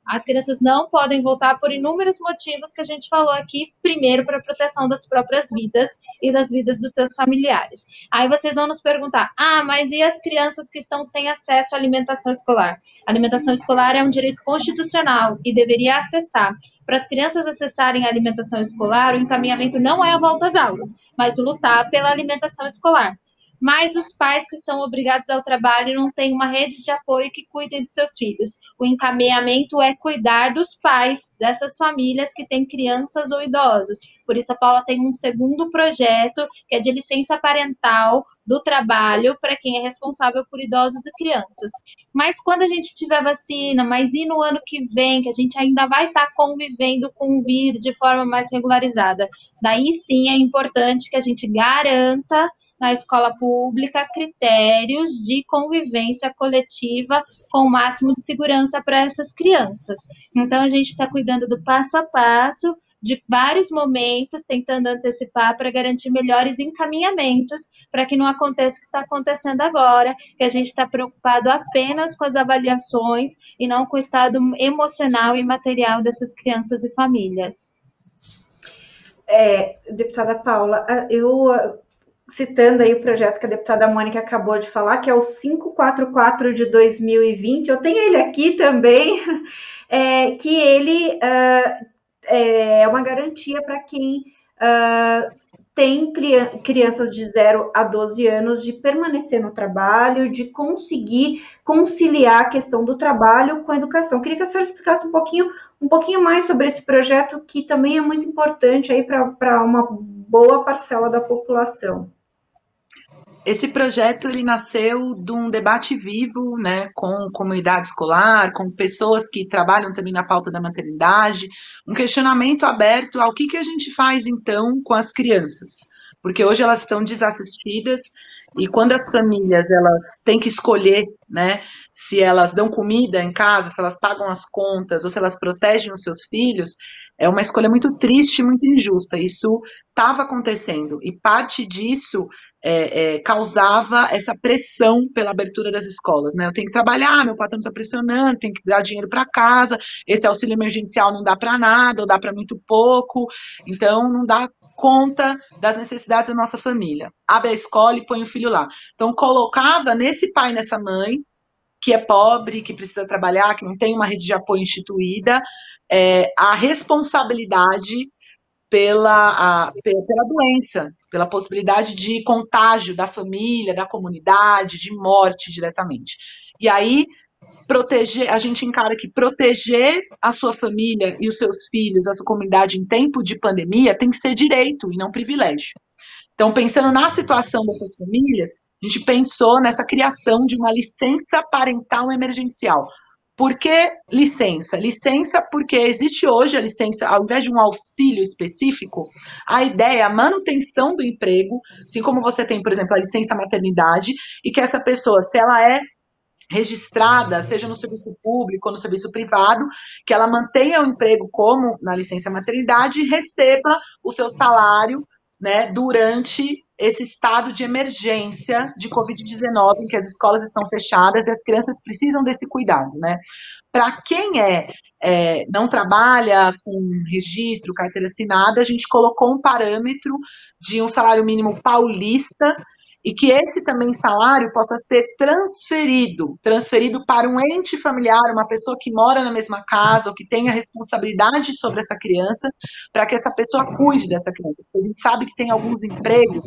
C: As crianças não podem voltar por inúmeros motivos que a gente falou aqui. Primeiro, para a proteção das próprias vidas e das vidas dos seus familiares. Aí vocês vão nos perguntar, mas e as crianças que estão sem acesso à alimentação escolar? A alimentação escolar é um direito constitucional e deveria acessar. Para as crianças acessarem a alimentação escolar, o encaminhamento não é a volta às aulas, mas lutar pela alimentação escolar. Mas os pais que estão obrigados ao trabalho não têm uma rede de apoio que cuidem dos seus filhos. O encaminhamento é cuidar dos pais dessas famílias que têm crianças ou idosos. Por isso, a Paula tem um segundo projeto, que é de licença parental do trabalho para quem é responsável por idosos e crianças. Mas quando a gente tiver vacina, mas e no ano que vem, que a gente ainda vai estar convivendo com o vírus de forma mais regularizada, daí sim é importante que a gente garanta na escola pública critérios de convivência coletiva com o máximo de segurança para essas crianças. Então, a gente está cuidando do passo a passo, de vários momentos, tentando antecipar para garantir melhores encaminhamentos, para que não aconteça o que está acontecendo agora, que a gente está preocupado apenas com as avaliações e não com o estado emocional e material dessas crianças e famílias.
A: Deputada Paula, eu citando aí o projeto que a deputada Mônica acabou de falar, que é o 544 de 2020, eu tenho ele aqui também, que ele é uma garantia para quem tem crianças de 0 a 12 anos de permanecer no trabalho, de conseguir conciliar a questão do trabalho com a educação. Queria que a senhora explicasse um pouquinho mais sobre esse projeto, que também é muito importante aí para uma boa parcela da população.
B: Esse projeto ele nasceu de um debate vivo, né, com comunidade escolar, com pessoas que trabalham também na pauta da maternidade, um questionamento aberto ao que a gente faz então com as crianças, porque hoje elas estão desassistidas e quando as famílias elas têm que escolher, né, se elas dão comida em casa, se elas pagam as contas ou se elas protegem os seus filhos, é uma escolha muito triste, muito injusta. Isso estava acontecendo e parte disso causava essa pressão pela abertura das escolas, né? Eu tenho que trabalhar, meu patrão está pressionando, tenho que dar dinheiro para casa, esse auxílio emergencial não dá para nada, ou dá para muito pouco, então não dá conta das necessidades da nossa família. Abre a escola e põe o filho lá. Então colocava nesse pai e nessa mãe, que é pobre, que precisa trabalhar, que não tem uma rede de apoio instituída, a responsabilidade pela doença, pela possibilidade de contágio da família, da comunidade, de morte diretamente. E aí, a gente encara que proteger a sua família e os seus filhos, a sua comunidade em tempo de pandemia tem que ser direito e não privilégio. Então, pensando na situação dessas famílias, a gente pensou nessa criação de uma licença parental emergencial. Por que licença? Licença porque existe hoje a licença, ao invés de um auxílio específico, a ideia é a manutenção do emprego, assim como você tem, por exemplo, a licença maternidade, e que essa pessoa, se ela é registrada, seja no serviço público ou no serviço privado, que ela mantenha o emprego como na licença maternidade e receba o seu salário, né, durante esse estado de emergência de Covid-19, em que as escolas estão fechadas e as crianças precisam desse cuidado, né? Para quem não trabalha com registro, carteira assinada, a gente colocou um parâmetro de um salário mínimo paulista e que esse também salário possa ser transferido para um ente familiar, uma pessoa que mora na mesma casa ou que tenha responsabilidade sobre essa criança, para que essa pessoa cuide dessa criança. Porque a gente sabe que tem alguns empregos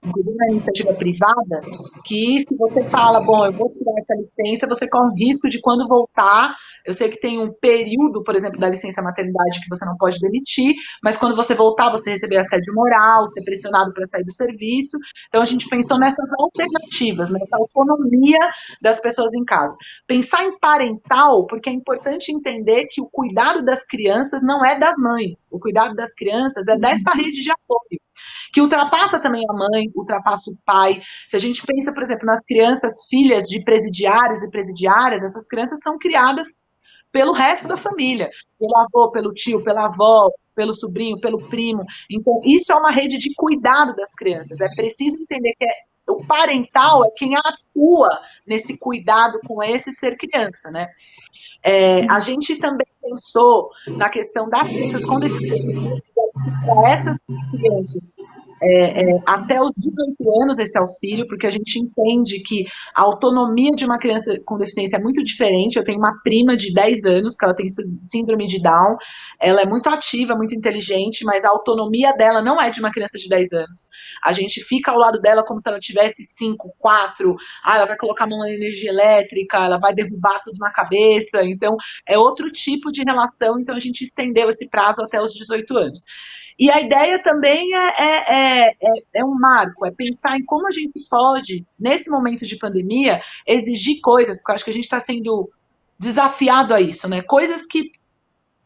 B: inclusive na iniciativa privada, que se você fala, bom, eu vou tirar essa licença, você corre o risco de quando voltar, eu sei que tem um período, por exemplo, da licença maternidade que você não pode demitir, mas quando você voltar, você receber assédio moral, ser pressionado para sair do serviço. Então a gente pensou nessas alternativas, nessa autonomia das pessoas em casa. Pensar em parental, porque é importante entender que o cuidado das crianças não é das mães, o cuidado das crianças é dessa rede de apoio, que ultrapassa também a mãe, ultrapassa o pai. Se a gente pensa, por exemplo, nas crianças filhas de presidiários e presidiárias, essas crianças são criadas pelo resto da família, pelo avô, pelo tio, pela avó, pelo sobrinho, pelo primo. Então, isso é uma rede de cuidado das crianças. É preciso entender que o parental é quem atua nesse cuidado com esse ser criança, né? A gente também pensou na questão das crianças com deficiência, para essas crianças até os 18 anos esse auxílio, porque a gente entende que a autonomia de uma criança com deficiência é muito diferente. Eu tenho uma prima de 10 anos, que ela tem síndrome de Down, ela é muito ativa, muito inteligente, mas a autonomia dela não é de uma criança de 10 anos. A gente fica ao lado dela como se ela tivesse 5, 4, ela vai colocar a mão na energia elétrica, ela vai derrubar tudo na cabeça, então é outro tipo de relação, então a gente estendeu esse prazo até os 18 anos. E a ideia também é um marco, é pensar em como a gente pode, nesse momento de pandemia, exigir coisas, porque eu acho que a gente está sendo desafiado a isso, né? Coisas que,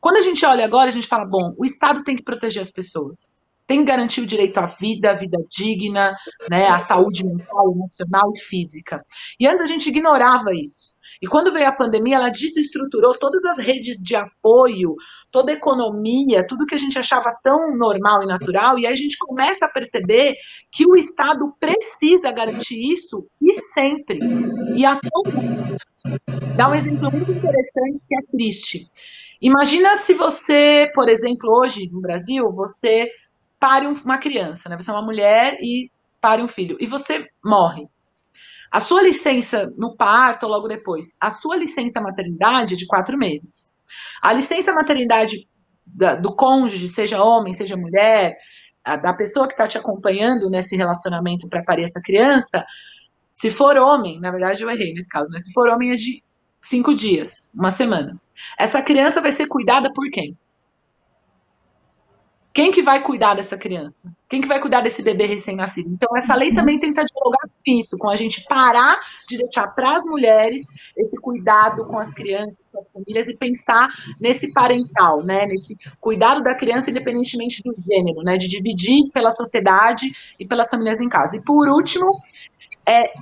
B: quando a gente olha agora, a gente fala, bom, o Estado tem que proteger as pessoas, tem que garantir o direito à vida digna, né, à saúde mental, emocional e física. E antes a gente ignorava isso. E quando veio a pandemia, ela desestruturou todas as redes de apoio, toda a economia, tudo que a gente achava tão normal e natural, e aí a gente começa a perceber que o Estado precisa garantir isso e sempre. E a todo momento. Dá um exemplo muito interessante que é triste. Imagina se você, por exemplo, hoje no Brasil, você pare uma criança, né? Você é uma mulher e pare um filho, e você morre. A sua licença no parto ou logo depois, a sua licença maternidade é de 4 meses. A licença maternidade do cônjuge, seja homem, seja mulher, da pessoa que está te acompanhando nesse relacionamento para parir essa criança, se for homem, na verdade eu errei nesse caso, né? Se for homem é de 5 dias, uma semana. Essa criança vai ser cuidada por quem? Quem que vai cuidar dessa criança? Quem que vai cuidar desse bebê recém-nascido? Então, essa lei também tenta dialogar com isso, com a gente parar de deixar para as mulheres esse cuidado com as crianças, com as famílias, e pensar nesse parental, né? Nesse cuidado da criança independentemente do gênero, né? De dividir pela sociedade e pelas famílias em casa. E, por último,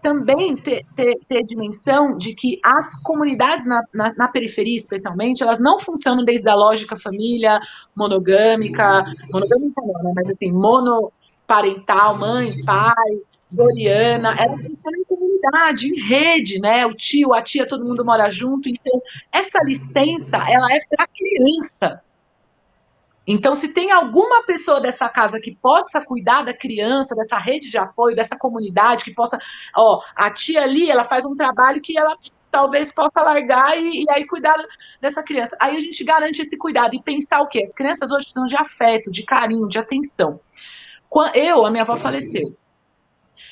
B: também ter dimensão de que as comunidades na periferia, especialmente, elas não funcionam desde a lógica família monogâmica não, né, mas assim, monoparental, mãe, pai, doriana, elas funcionam em comunidade, em rede, né, o tio, a tia, todo mundo mora junto, então essa licença, ela é para criança. Então, se tem alguma pessoa dessa casa que possa cuidar da criança, dessa rede de apoio, dessa comunidade, que possa... a tia ali, ela faz um trabalho que ela talvez possa largar e aí cuidar dessa criança. Aí a gente garante esse cuidado e pensar o quê? As crianças hoje precisam de afeto, de carinho, de atenção. A minha avó faleceu.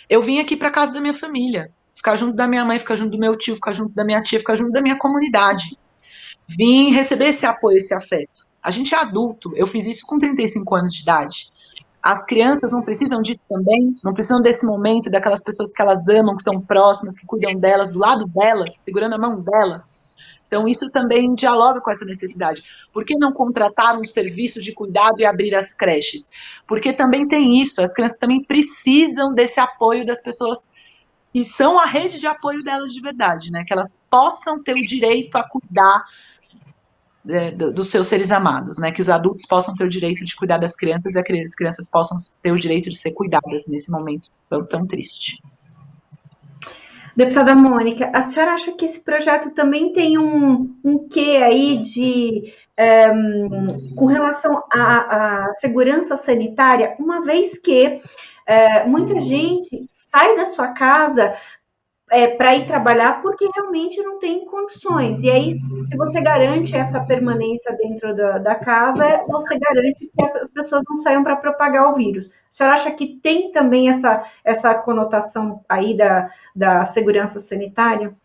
B: Eu vim aqui para casa da minha família, ficar junto da minha mãe, ficar junto do meu tio, ficar junto da minha tia, ficar junto da minha comunidade. Vim receber esse apoio, esse afeto. A gente é adulto, eu fiz isso com 35 anos de idade. As crianças não precisam disso também? Não precisam desse momento, daquelas pessoas que elas amam, que estão próximas, que cuidam delas, do lado delas, segurando a mão delas? Então isso também dialoga com essa necessidade. Por que não contratar um serviço de cuidado e abrir as creches? Porque também tem isso, as crianças também precisam desse apoio das pessoas que são a rede de apoio delas de verdade, né? Que elas possam ter o direito a cuidar dos seus seres amados, né? Que os adultos possam ter o direito de cuidar das crianças e as crianças possam ter o direito de ser cuidadas nesse momento tão triste.
A: Deputada Mônica, a senhora acha que esse projeto também tem um quê aí com relação à segurança sanitária, uma vez que muita gente sai da sua casa para ir trabalhar porque realmente não tem condições. E aí, se você garante essa permanência dentro da casa, você garante que as pessoas não saiam para propagar o vírus. A senhora acha que tem também essa conotação aí da segurança sanitária?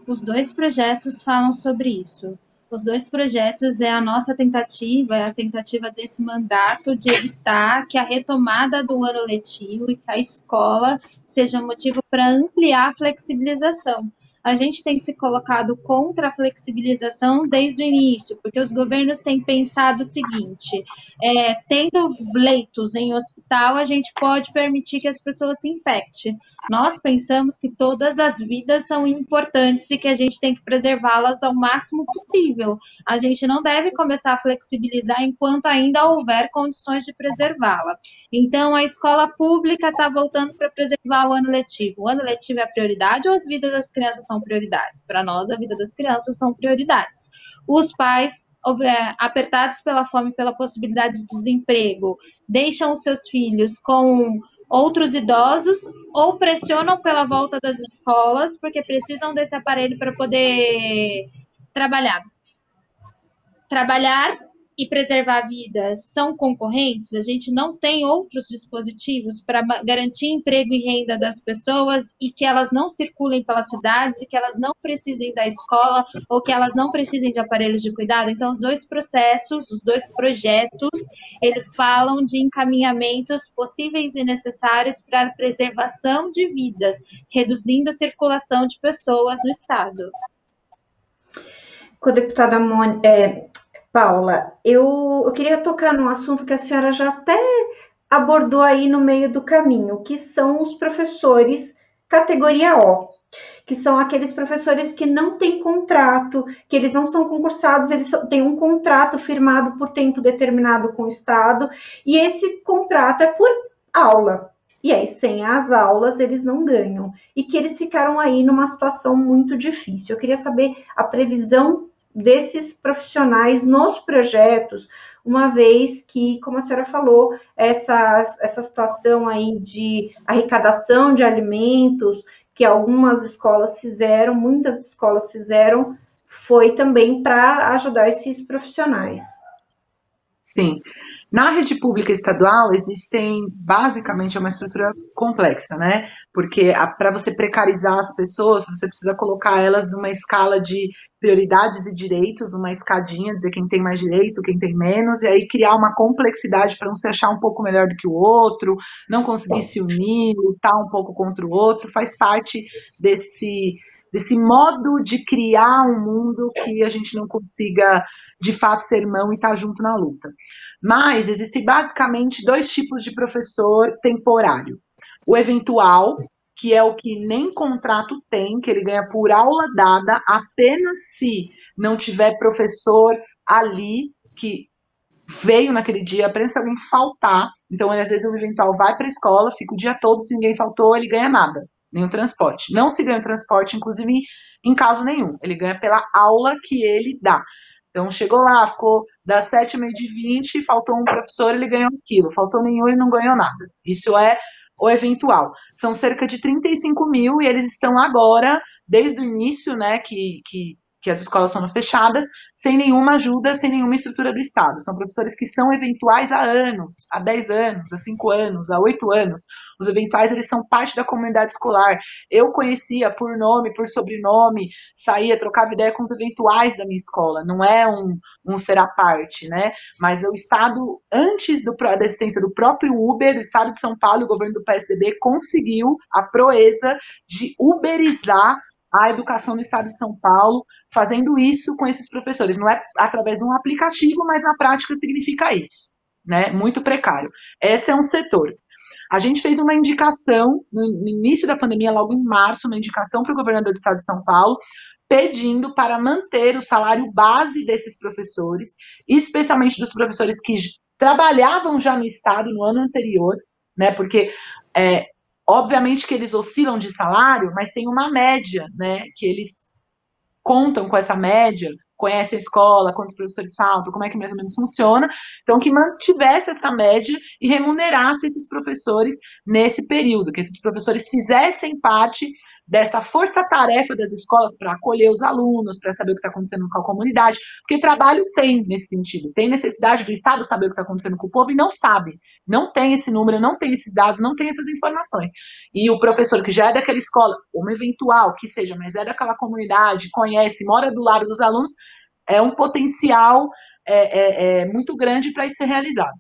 C: Os dois projetos falam sobre isso. Os dois projetos é a nossa tentativa, é a tentativa desse mandato de evitar que a retomada do ano letivo e que a escola seja motivo para ampliar a flexibilização. A gente tem se colocado contra a flexibilização desde o início, porque os governos têm pensado o seguinte: tendo leitos em hospital, a gente pode permitir que as pessoas se infectem. Nós pensamos que todas as vidas são importantes e que a gente tem que preservá-las ao máximo possível. A gente não deve começar a flexibilizar enquanto ainda houver condições de preservá-la. Então, a escola pública está voltando para preservar o ano letivo. O ano letivo é a prioridade ou as vidas das crianças são prioridades? Para nós, a vida das crianças são prioridades. Os pais apertados pela fome, pela possibilidade de desemprego, deixam os seus filhos com outros idosos ou pressionam pela volta das escolas porque precisam desse aparelho para poder trabalhar. Trabalhar e preservar vidas são concorrentes, a gente não tem outros dispositivos para garantir emprego e renda das pessoas e que elas não circulem pelas cidades e que elas não precisem da escola ou que elas não precisem de aparelhos de cuidado. Então, os dois processos, os dois projetos, eles falam de encaminhamentos possíveis e necessários para a preservação de vidas, reduzindo a circulação de pessoas no estado.
A: Com a deputada Paula, eu queria tocar num assunto que a senhora já até abordou aí no meio do caminho, que são os professores categoria O, que são aqueles professores que não têm contrato, que eles não são concursados, eles têm um contrato firmado por tempo determinado com o Estado, e esse contrato é por aula. E aí, sem as aulas, eles não ganham. E que eles ficaram aí numa situação muito difícil. Eu queria saber a previsão desses profissionais nos projetos, uma vez que, como a senhora falou, essa situação aí de arrecadação de alimentos que algumas escolas fizeram, muitas escolas fizeram, foi também para ajudar esses profissionais.
B: Sim. Na rede pública estadual, existem basicamente uma estrutura complexa, né? Porque para você precarizar as pessoas, você precisa colocar elas numa escala de prioridades e direitos, uma escadinha, dizer quem tem mais direito, quem tem menos, e aí criar uma complexidade para um se achar um pouco melhor do que o outro, não conseguir se unir, lutar um pouco contra o outro, faz parte desse modo de criar um mundo que a gente não consiga, de fato, ser irmão e estar junto na luta. Mas existem basicamente dois tipos de professor temporário. O eventual, que é o que nem contrato tem, que ele ganha por aula dada, apenas se não tiver professor ali que veio naquele dia, apenas se alguém faltar. Então, ele, às vezes, o eventual vai para a escola, fica o dia todo, se ninguém faltou, ele ganha nada, nem o transporte. Não se ganha o transporte, inclusive, em caso nenhum. Ele ganha pela aula que ele dá. Então, chegou lá, ficou das 7h20, faltou um professor, ele ganhou 1 quilo. Faltou nenhum, ele não ganhou nada. Isso é o eventual. São cerca de 35 mil e eles estão agora, desde o início, né, que as escolas foram fechadas, sem nenhuma ajuda, sem nenhuma estrutura do Estado. São professores que são eventuais há anos, há 10 anos, há 5 anos, há 8 anos. Os eventuais, eles são parte da comunidade escolar. Eu conhecia por nome, por sobrenome, saía, trocava ideia com os eventuais da minha escola. Não é um ser à parte, né? Mas o Estado, antes da existência do próprio Uber, o Estado de São Paulo e o governo do PSDB conseguiu a proeza de uberizar a educação no estado de São Paulo, fazendo isso com esses professores. Não é através de um aplicativo, mas na prática significa isso, né? Muito precário. Esse é um setor. A gente fez uma indicação, no início da pandemia, logo em março, uma indicação para o governador do estado de São Paulo, pedindo para manter o salário base desses professores, especialmente dos professores que trabalhavam já no estado no ano anterior, né? Porque obviamente que eles oscilam de salário, mas tem uma média, né, que eles contam com essa média, conhecem a escola, quantos professores faltam, como é que mais ou menos funciona, então que mantivesse essa média e remunerasse esses professores nesse período, que esses professores fizessem parte dessa força-tarefa das escolas para acolher os alunos, para saber o que está acontecendo com a comunidade, porque trabalho tem nesse sentido, tem necessidade do Estado saber o que está acontecendo com o povo e não sabe, não tem esse número, não tem esses dados, não tem essas informações. E o professor que já é daquela escola, uma eventual que seja, mas é daquela comunidade, conhece, mora do lado dos alunos, é um potencial muito grande para isso ser realizado.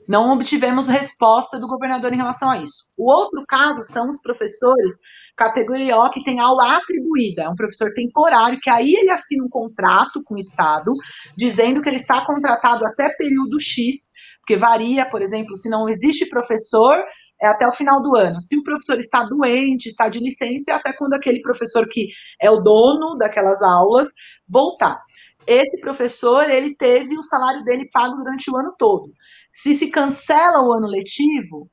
B: Não obtivemos resposta do governador em relação a isso. O outro caso são os professores categoria O que tem aula atribuída, é um professor temporário, que aí ele assina um contrato com o Estado, dizendo que ele está contratado até período X, porque varia, por exemplo, se não existe professor, é até o final do ano. Se o professor está doente, está de licença, é até quando aquele professor que é o dono daquelas aulas voltar. Esse professor, ele teve o salário dele pago durante o ano todo. Se cancela o ano letivo,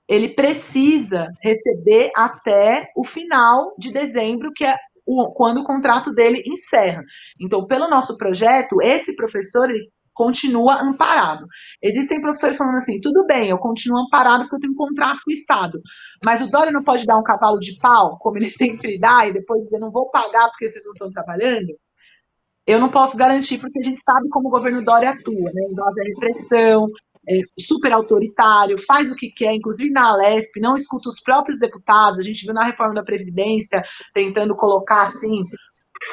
B: ele precisa receber até o final de dezembro, que é quando o contrato dele encerra. Então, pelo nosso projeto, esse professor ele continua amparado. Existem professores falando assim, tudo bem, eu continuo amparado porque eu tenho um contrato com o Estado, mas o Dória não pode dar um cavalo de pau, como ele sempre dá, e depois dizer, não vou pagar porque vocês não estão trabalhando? Eu não posso garantir, porque a gente sabe como o governo Dória atua, né? Dose a repressão, super autoritário, faz o que quer, inclusive na Alesp, não escuta os próprios deputados, a gente viu na reforma da Previdência, tentando colocar, assim,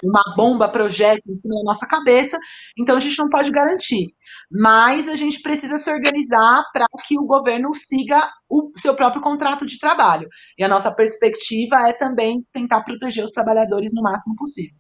B: uma bomba, projeto em cima da nossa cabeça, então a gente não pode garantir, mas a gente precisa se organizar para que o governo siga o seu próprio contrato de trabalho, e a nossa perspectiva é também tentar proteger os trabalhadores no máximo possível.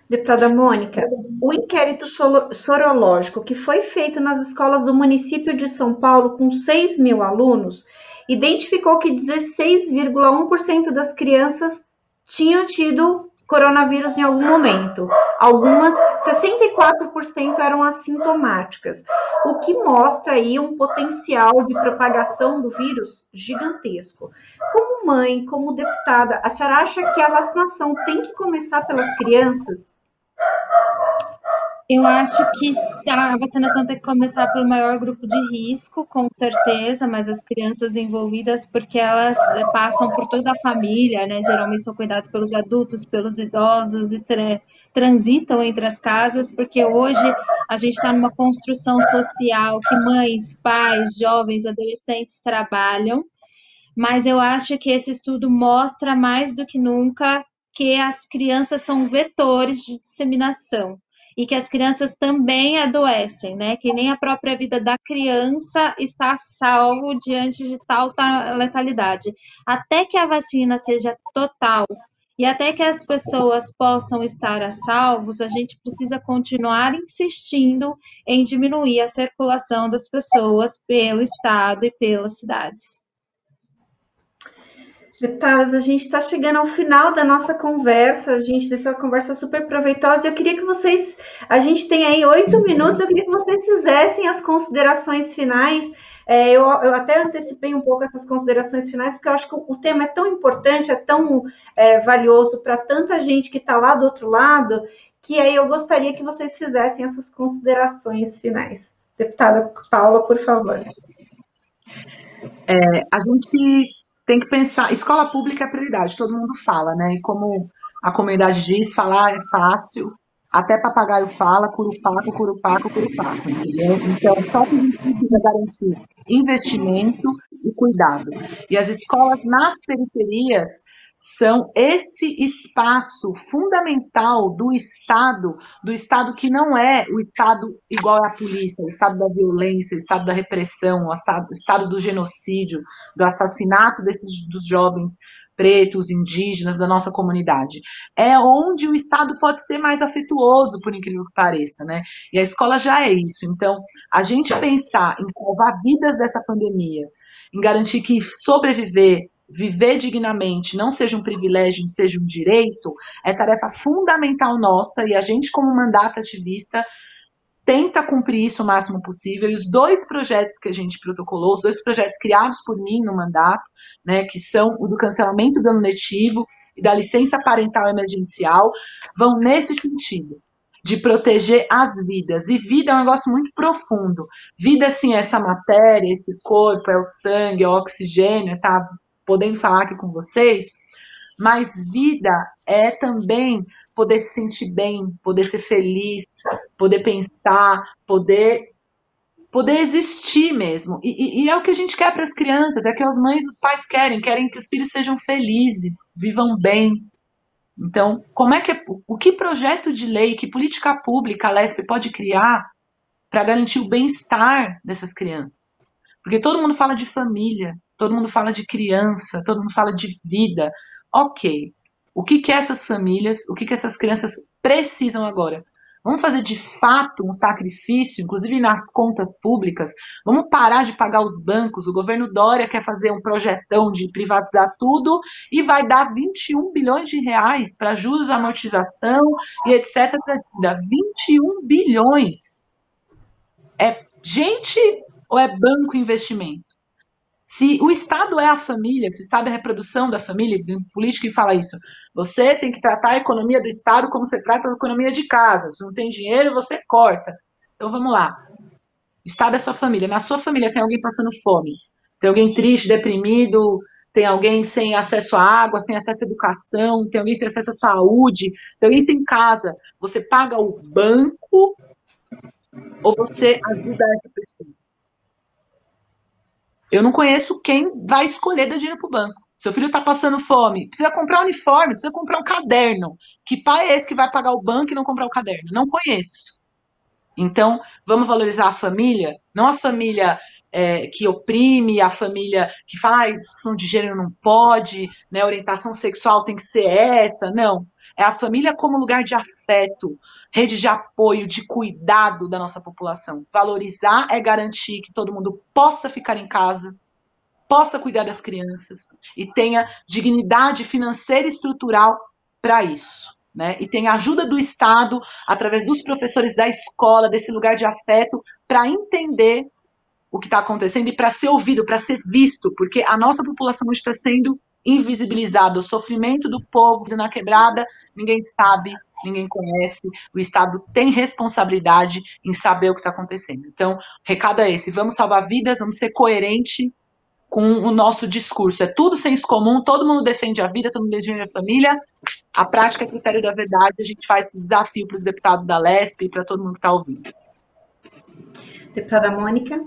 A: Deputada Mônica, o inquérito sorológico que foi feito nas escolas do município de São Paulo com 6 mil alunos, identificou que 16,1% das crianças tinham tido coronavírus em algum momento. Algumas, 64% eram assintomáticas, o que mostra aí um potencial de propagação do vírus gigantesco. Como mãe, como deputada, a senhora acha que a vacinação tem que começar pelas crianças?
C: Eu acho que a vacinação tem que começar pelo maior grupo de risco, com certeza, mas as crianças envolvidas, porque elas passam por toda a família, né? Geralmente são cuidadas pelos adultos, pelos idosos e transitam entre as casas, porque hoje a gente está numa construção social que mães, pais, jovens, adolescentes trabalham, mas eu acho que esse estudo mostra mais do que nunca que as crianças são vetores de disseminação. E que as crianças também adoecem, né? Que nem a própria vida da criança está salvo diante de tal letalidade. Até que a vacina seja total e até que as pessoas possam estar a salvos, a gente precisa continuar insistindo em diminuir a circulação das pessoas pelo estado e pelas cidades.
A: Deputadas, a gente está chegando ao final da nossa conversa, dessa conversa super proveitosa. Eu queria que vocês, a gente tem aí 8 minutos, eu queria que vocês fizessem as considerações finais. Eu até antecipei um pouco essas considerações finais, porque eu acho que o tema é tão importante, é tão valioso para tanta gente que está lá do outro lado, que aí eu gostaria que vocês fizessem essas considerações finais. Deputada Paula, por favor.
B: A gente tem que pensar, escola pública é prioridade, todo mundo fala, né? E como a comunidade diz, falar é fácil, até papagaio fala, curupaco, curupaco, curupaco, entendeu? Então, só que a gente precisa garantir investimento e cuidado. E as escolas nas periferias são esse espaço fundamental do Estado que não é o Estado igual à polícia, o Estado da violência, o Estado da repressão, o Estado do genocídio, do assassinato dos jovens pretos, indígenas, da nossa comunidade. É onde o Estado pode ser mais afetuoso, por incrível que pareça, né? E a escola já é isso. Então, a gente pensar em salvar vidas dessa pandemia, em garantir que viver dignamente não seja um privilégio, seja um direito, é tarefa fundamental nossa e a gente, como mandato ativista, tenta cumprir isso o máximo possível. E os 2 projetos que a gente protocolou, os 2 projetos criados por mim no mandato, né, que são o do cancelamento do ano letivo e da licença parental emergencial, vão nesse sentido, de proteger as vidas. E vida é um negócio muito profundo. Vida, assim, é essa matéria, esse corpo, é o sangue, é o oxigênio, tá podendo falar aqui com vocês, mas vida é também poder se sentir bem, poder ser feliz, poder pensar, poder existir mesmo. E é o que a gente quer para as crianças, é que as mães e os pais querem que os filhos sejam felizes, vivam bem. Então, o que projeto de lei, que política pública a Lespe pode criar para garantir o bem-estar dessas crianças? Porque todo mundo fala de família, todo mundo fala de criança, todo mundo fala de vida. Ok. O que essas famílias, o que essas crianças precisam agora? Vamos fazer de fato um sacrifício, inclusive nas contas públicas. Vamos parar de pagar os bancos. O governo Dória quer fazer um projetão de privatizar tudo e vai dar 21 bilhões de reais para juros, amortização e etc. 21 bilhões. É gente ou é banco investimento? Se o Estado é a família, se o Estado é a reprodução da família, tem um político que fala isso, você tem que tratar a economia do Estado como você trata a economia de casa. Se não tem dinheiro, você corta. Então vamos lá. O Estado é sua família. Na sua família tem alguém passando fome, tem alguém triste, deprimido, tem alguém sem acesso à água, sem acesso à educação, tem alguém sem acesso à saúde, tem alguém sem casa. Você paga o banco ou você ajuda essa pessoa? Eu não conheço quem vai escolher dar dinheiro para o banco. Seu filho está passando fome, precisa comprar um uniforme, precisa comprar um caderno. Que pai é esse que vai pagar o banco e não comprar o caderno? Não conheço. Então, vamos valorizar a família, não a família que oprime, a família que fala, questão de gênero não pode, né, orientação sexual tem que ser essa, não. É a família como lugar de afeto, rede de apoio, de cuidado da nossa população. Valorizar é garantir que todo mundo possa ficar em casa, possa cuidar das crianças e tenha dignidade financeira e estrutural para isso. Né? E tem a ajuda do Estado, através dos professores da escola, desse lugar de afeto, para entender o que está acontecendo e para ser ouvido, para ser visto, porque a nossa população hoje está sendo invisibilizada. O sofrimento do povo na quebrada, ninguém sabe, ninguém conhece. O Estado tem responsabilidade em saber o que está acontecendo. Então, o recado é esse: vamos salvar vidas, vamos ser coerente com o nosso discurso. É tudo senso comum, todo mundo defende a vida, todo mundo defende a família. A prática é critério da verdade. A gente faz esse desafio para os deputados da Lespe e para todo mundo que está ouvindo.
A: Deputada Mônica.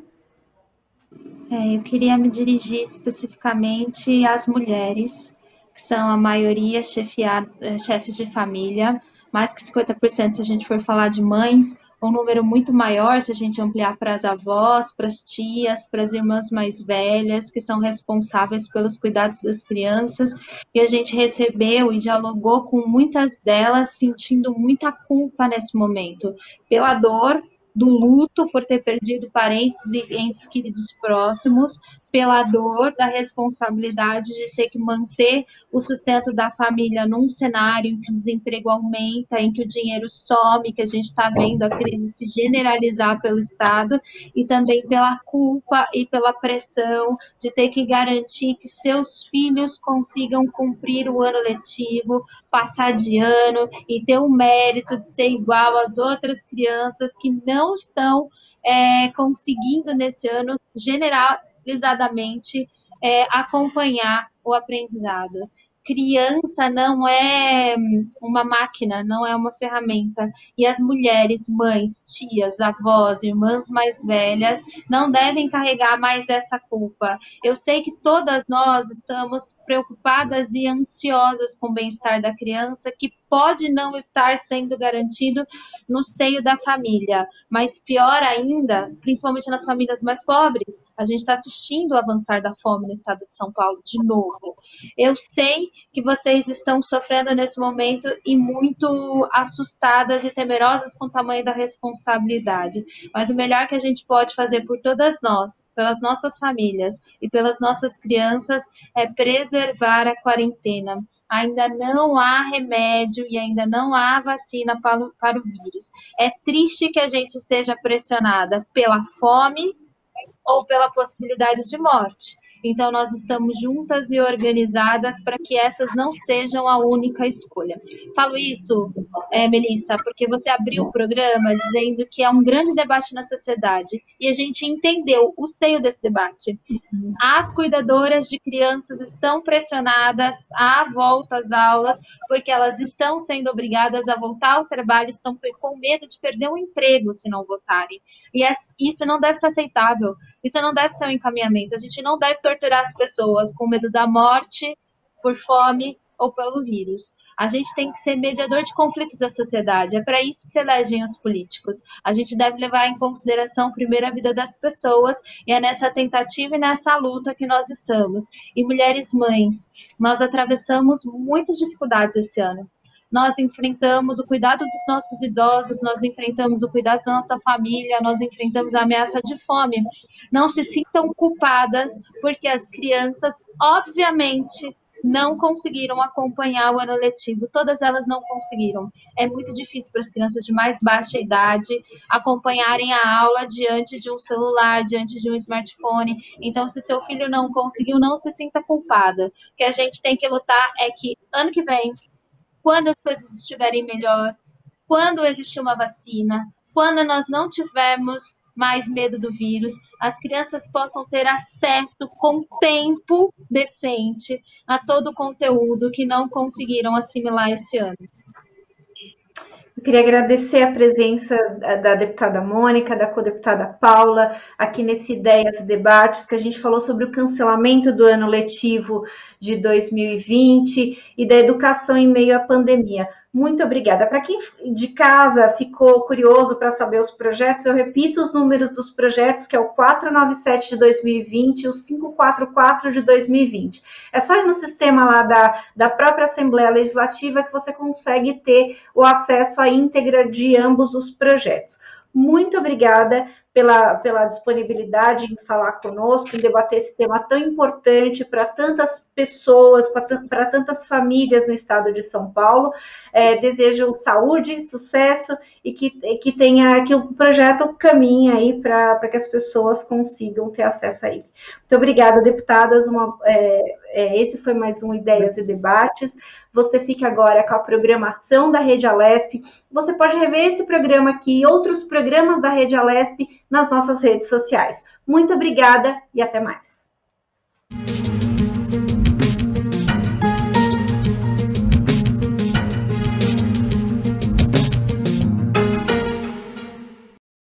C: Eu queria me dirigir especificamente às mulheres, que são a maioria chefes de família, mais que 50% se a gente for falar de mães, um número muito maior se a gente ampliar para as avós, para as tias, para as irmãs mais velhas, que são responsáveis pelos cuidados das crianças, e a gente recebeu e dialogou com muitas delas, sentindo muita culpa nesse momento, pela dor do luto por ter perdido parentes e entes queridos próximos, pela dor da responsabilidade de ter que manter o sustento da família num cenário em que o desemprego aumenta, em que o dinheiro some, que a gente está vendo a crise se generalizar pelo Estado, e também pela culpa e pela pressão de ter que garantir que seus filhos consigam cumprir o ano letivo, passar de ano e ter o mérito de ser igual às outras crianças que não estão conseguindo nesse ano generalizadamente acompanhar o aprendizado. Criança não é uma máquina, não é uma ferramenta. E as mulheres, mães, tias, avós, irmãs mais velhas, não devem carregar mais essa culpa. Eu sei que todas nós estamos preocupadas e ansiosas com o bem-estar da criança, que pode não estar sendo garantido no seio da família. Mas pior ainda, principalmente nas famílias mais pobres, a gente está assistindo o avançar da fome no estado de São Paulo de novo. Eu sei que vocês estão sofrendo nesse momento e muito assustadas e temerosas com o tamanho da responsabilidade. Mas o melhor que a gente pode fazer por todas nós, pelas nossas famílias e pelas nossas crianças, é preservar a quarentena. Ainda não há remédio e ainda não há vacina para o vírus. É triste que a gente esteja pressionada pela fome ou pela possibilidade de morte. Então, nós estamos juntas e organizadas para que essas não sejam a única escolha. Falo isso, Melissa, porque você abriu o programa dizendo que é um grande debate na sociedade e a gente entendeu o seio desse debate. As cuidadoras de crianças estão pressionadas à volta às aulas, porque elas estão sendo obrigadas a voltar ao trabalho, estão com medo de perder um emprego se não votarem. E isso não deve ser aceitável, isso não deve ser um encaminhamento. A gente não deve torturar as pessoas com medo da morte, por fome ou pelo vírus. A gente tem que ser mediador de conflitos da sociedade. É para isso que se elegem os políticos. A gente deve levar em consideração primeiro a vida das pessoas e é nessa tentativa e nessa luta que nós estamos. E mulheres mães, nós atravessamos muitas dificuldades esse ano. Nós enfrentamos o cuidado dos nossos idosos, nós enfrentamos o cuidado da nossa família, nós enfrentamos a ameaça de fome. Não se sintam culpadas, porque as crianças, obviamente, não conseguiram acompanhar o ano letivo. Todas elas não conseguiram. É muito difícil para as crianças de mais baixa idade acompanharem a aula diante de um celular, diante de um smartphone. Então, se seu filho não conseguiu, não se sinta culpada. O que a gente tem que lutar é que ano que vem, quando as coisas estiverem melhor, quando existir uma vacina, quando nós não tivermos mais medo do vírus, as crianças possam ter acesso com tempo decente a todo o conteúdo que não conseguiram assimilar esse ano.
A: Eu queria agradecer a presença da deputada Mônica, da co-deputada Paula, aqui nesse Ideias e Debates, que a gente falou sobre o cancelamento do ano letivo de 2020 e da educação em meio à pandemia. Muito obrigada. Para quem de casa ficou curioso para saber os projetos, eu repito os números dos projetos, que é o 497 de 2020 e o 544 de 2020. É só ir no sistema lá da própria Assembleia Legislativa que você consegue ter o acesso à íntegra de ambos os projetos. Muito obrigada pela disponibilidade em falar conosco, em debater esse tema tão importante para tantas pessoas, para tantas famílias no estado de São Paulo. Desejo saúde, sucesso e que o projeto caminhe aí para que as pessoas consigam ter acesso a ele. Muito obrigada, deputadas. Esse foi mais um Ideias e Debates. Você fica agora com a programação da Rede Alesp. Você pode rever esse programa aqui e outros programas da Rede Alesp nas nossas redes sociais. Muito obrigada e até mais.